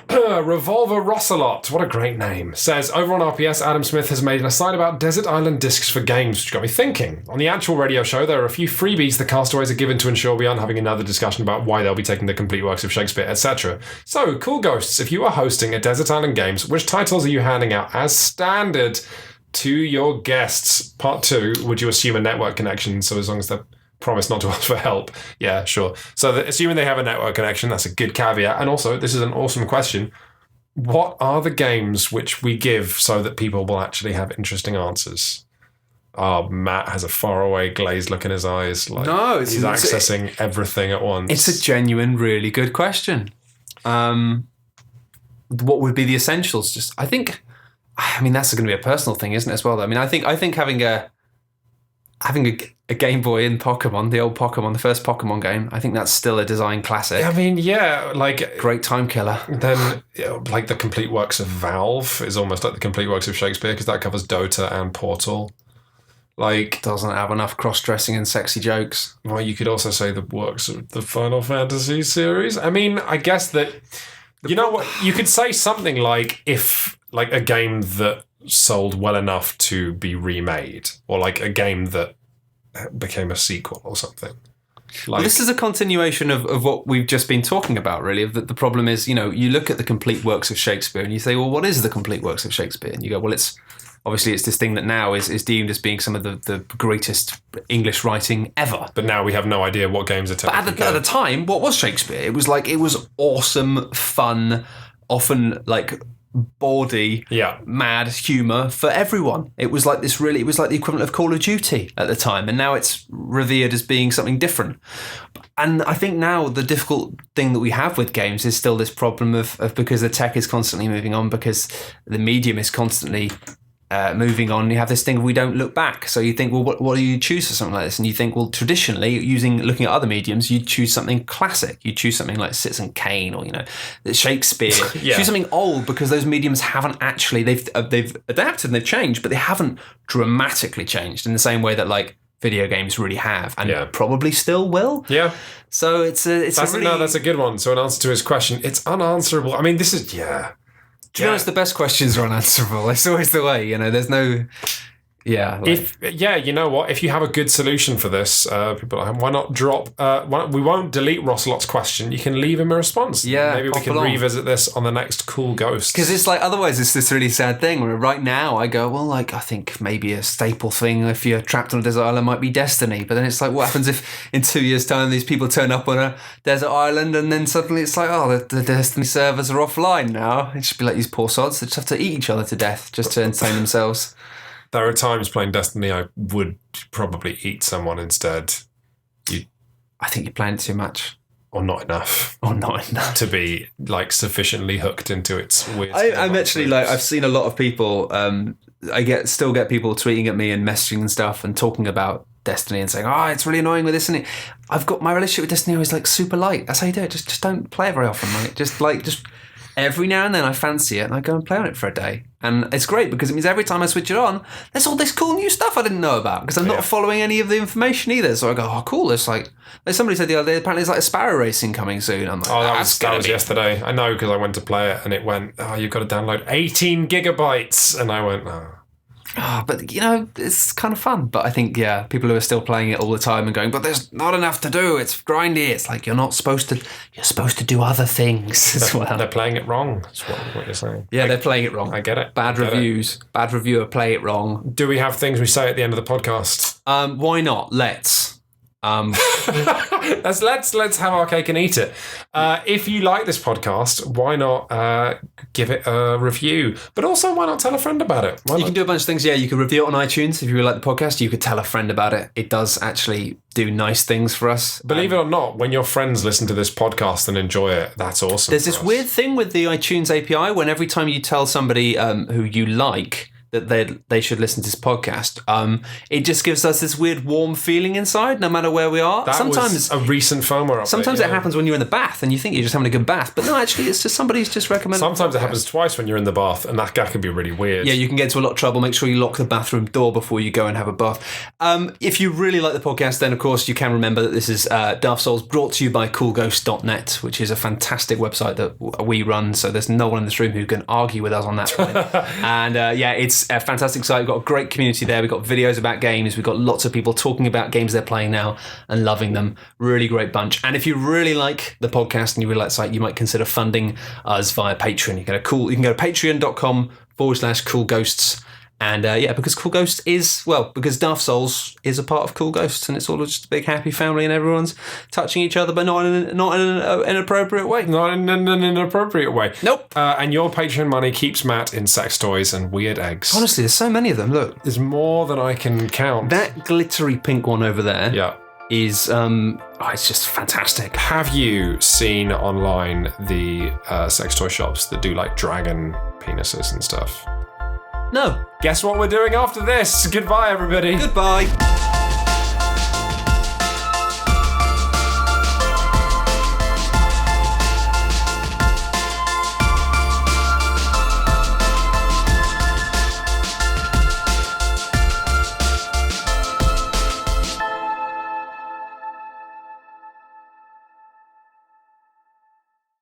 Revolver Rossalot, what a great name, says, over on RPS, Adam Smith has made an aside about Desert Island discs for games, which got me thinking. On the actual radio show, there are a few freebies the castaways are given to ensure we aren't having another discussion about why they'll be taking the complete works of Shakespeare, etc. So, Cool Ghosts, if you are hosting a Desert Island Games, which titles are you handing out as standard to your guests? Part 2, would you assume a network connection? So as long as they promise not to ask for help. Yeah, sure. So assuming they have a network connection, that's a good caveat. And also, this is an awesome question. What are the games which we give so that people will actually have interesting answers? Oh, Matt has a faraway glazed look in his eyes. Like he's accessing everything at once. It's a genuine, really good question. What would be the essentials? I mean, that's going to be a personal thing, isn't it, as well? I mean, I think having a Game Boy in Pokemon, the old Pokemon, the first Pokemon game, I think that's still a design classic. I mean, yeah, like great time killer. Then, like the complete works of Valve is almost like the complete works of Shakespeare because that covers Dota and Portal. Like, doesn't have enough cross-dressing and sexy jokes. Well, you could also say the works of the Final Fantasy series. I mean, I guess that what you could say something like if. Like a game that sold well enough to be remade, or like a game that became a sequel or something. Like, Well, this is a continuation of what we've just been talking about, really. That the problem is, you look at the complete works of Shakespeare and you say, well, what is the complete works of Shakespeare? And you go, well, it's this thing that now is deemed as being some of the greatest English writing ever. But now we have no idea what games are technically But at the time, what was Shakespeare? It was awesome, fun, often bawdy, mad humour for everyone. It was like this really, it was like the equivalent of Call of Duty at the time, and now it's revered as being something different. And I think now the difficult thing that we have with games is still this problem of because the tech is constantly moving on, because the medium is constantly moving on, you have this thing of we don't look back. So you think, well, what do you choose for something like this? And you think, well, traditionally, looking at other mediums, you'd choose something classic. You'd choose something like Citizen Kane or, Shakespeare. Choose something old, because those mediums haven't actually, they've adapted and they've changed, but they haven't dramatically changed in the same way that video games really have, and probably still will. Yeah. So that's a good one. So in answer to his question, it's unanswerable. I mean, this is, To be honest, the best questions are unanswerable. It's always the way, there's no... Yeah. You know what? If you have a good solution for this, people, why not drop... we won't delete Rosselot's question. You can leave him a response. Yeah, maybe we can revisit this on the next Cool Ghost. Because it's otherwise it's this really sad thing where right now I go, well, I think maybe a staple thing if you're trapped on a desert island might be Destiny. But then it's what happens if in 2 years' time these people turn up on a desert island and then suddenly it's the Destiny servers are offline now? It should be like these poor sods. They just have to eat each other to death just to entertain themselves. There are times playing Destiny I would probably eat someone instead. I think you're playing it too much. Or not enough. To be sufficiently hooked into its weird... I'm actually I've seen a lot of people, I still get people tweeting at me and messaging and stuff and talking about Destiny and saying, it's really annoying with this, and I've got my relationship with Destiny always super light. That's how you do it. Just don't play it very often, mate. Just every now and then I fancy it and I go and play on it for a day. And it's great because it means every time I switch it on, there's all this cool new stuff I didn't know about because I'm not following any of the information either. So I go, cool. There's somebody said the other day, apparently there's a sparrow racing coming soon. I'm like, that was yesterday. I know because I went to play it and it went, you've got to download 18 gigabytes. And I went, but it's kind of fun. But I think people who are still playing it all the time and going, but there's not enough to do. It's grindy. It's you're not supposed to. You're supposed to do other things as well. They're playing it wrong. That's what you're saying. Yeah, they're playing it wrong. I get it. Bad reviews. Bad reviewer play it wrong. Do we have things we say at the end of the podcast? Why not? Let's. Let's have our cake and eat it. If you like this podcast, why not give it a review? But also, why not tell a friend about it? You can do a bunch of things. Yeah, you can review it on iTunes if you really like the podcast. You could tell a friend about it. It does actually do nice things for us. Believe it or not, when your friends listen to this podcast and enjoy it, that's awesome. There's this weird thing with the iTunes API when every time you tell somebody who you like that they should listen to this podcast, it just gives us this weird warm feeling inside, no matter where we are. Sometimes was a recent firmware update. Sometimes it happens when you're in the bath and you think you're just having a good bath, but no, actually it's just somebody's just recommended. Sometimes it happens twice when you're in the bath, and that can be really weird. Yeah, you can get into a lot of trouble. Make sure you lock the bathroom door before you go and have a bath. If you really like the podcast, then of course you can remember that this is Daft Souls, brought to you by coolghost.net, which is a fantastic website that we run, so there's no one in this room who can argue with us on that point. And it's a fantastic site. We've got a great community there. We've got videos about games. We've got lots of people talking about games they're playing now and loving them. Really great bunch. And if you really like the podcast and you really like the site, you might consider funding us via Patreon. You can go to patreon.com/coolghosts. And because Cool Ghosts because Daft Souls is a part of Cool Ghosts, and it's all just a big happy family, and everyone's touching each other, but not in an inappropriate way. Not in an inappropriate way. Nope. And your Patreon money keeps Matt in sex toys and weird eggs. Honestly, there's so many of them. Look, there's more than I can count. That glittery pink one over there. Yeah. Is it's just fantastic. Have you seen online the sex toy shops that do dragon penises and stuff? No. Guess what we're doing after this? Goodbye, everybody. Goodbye.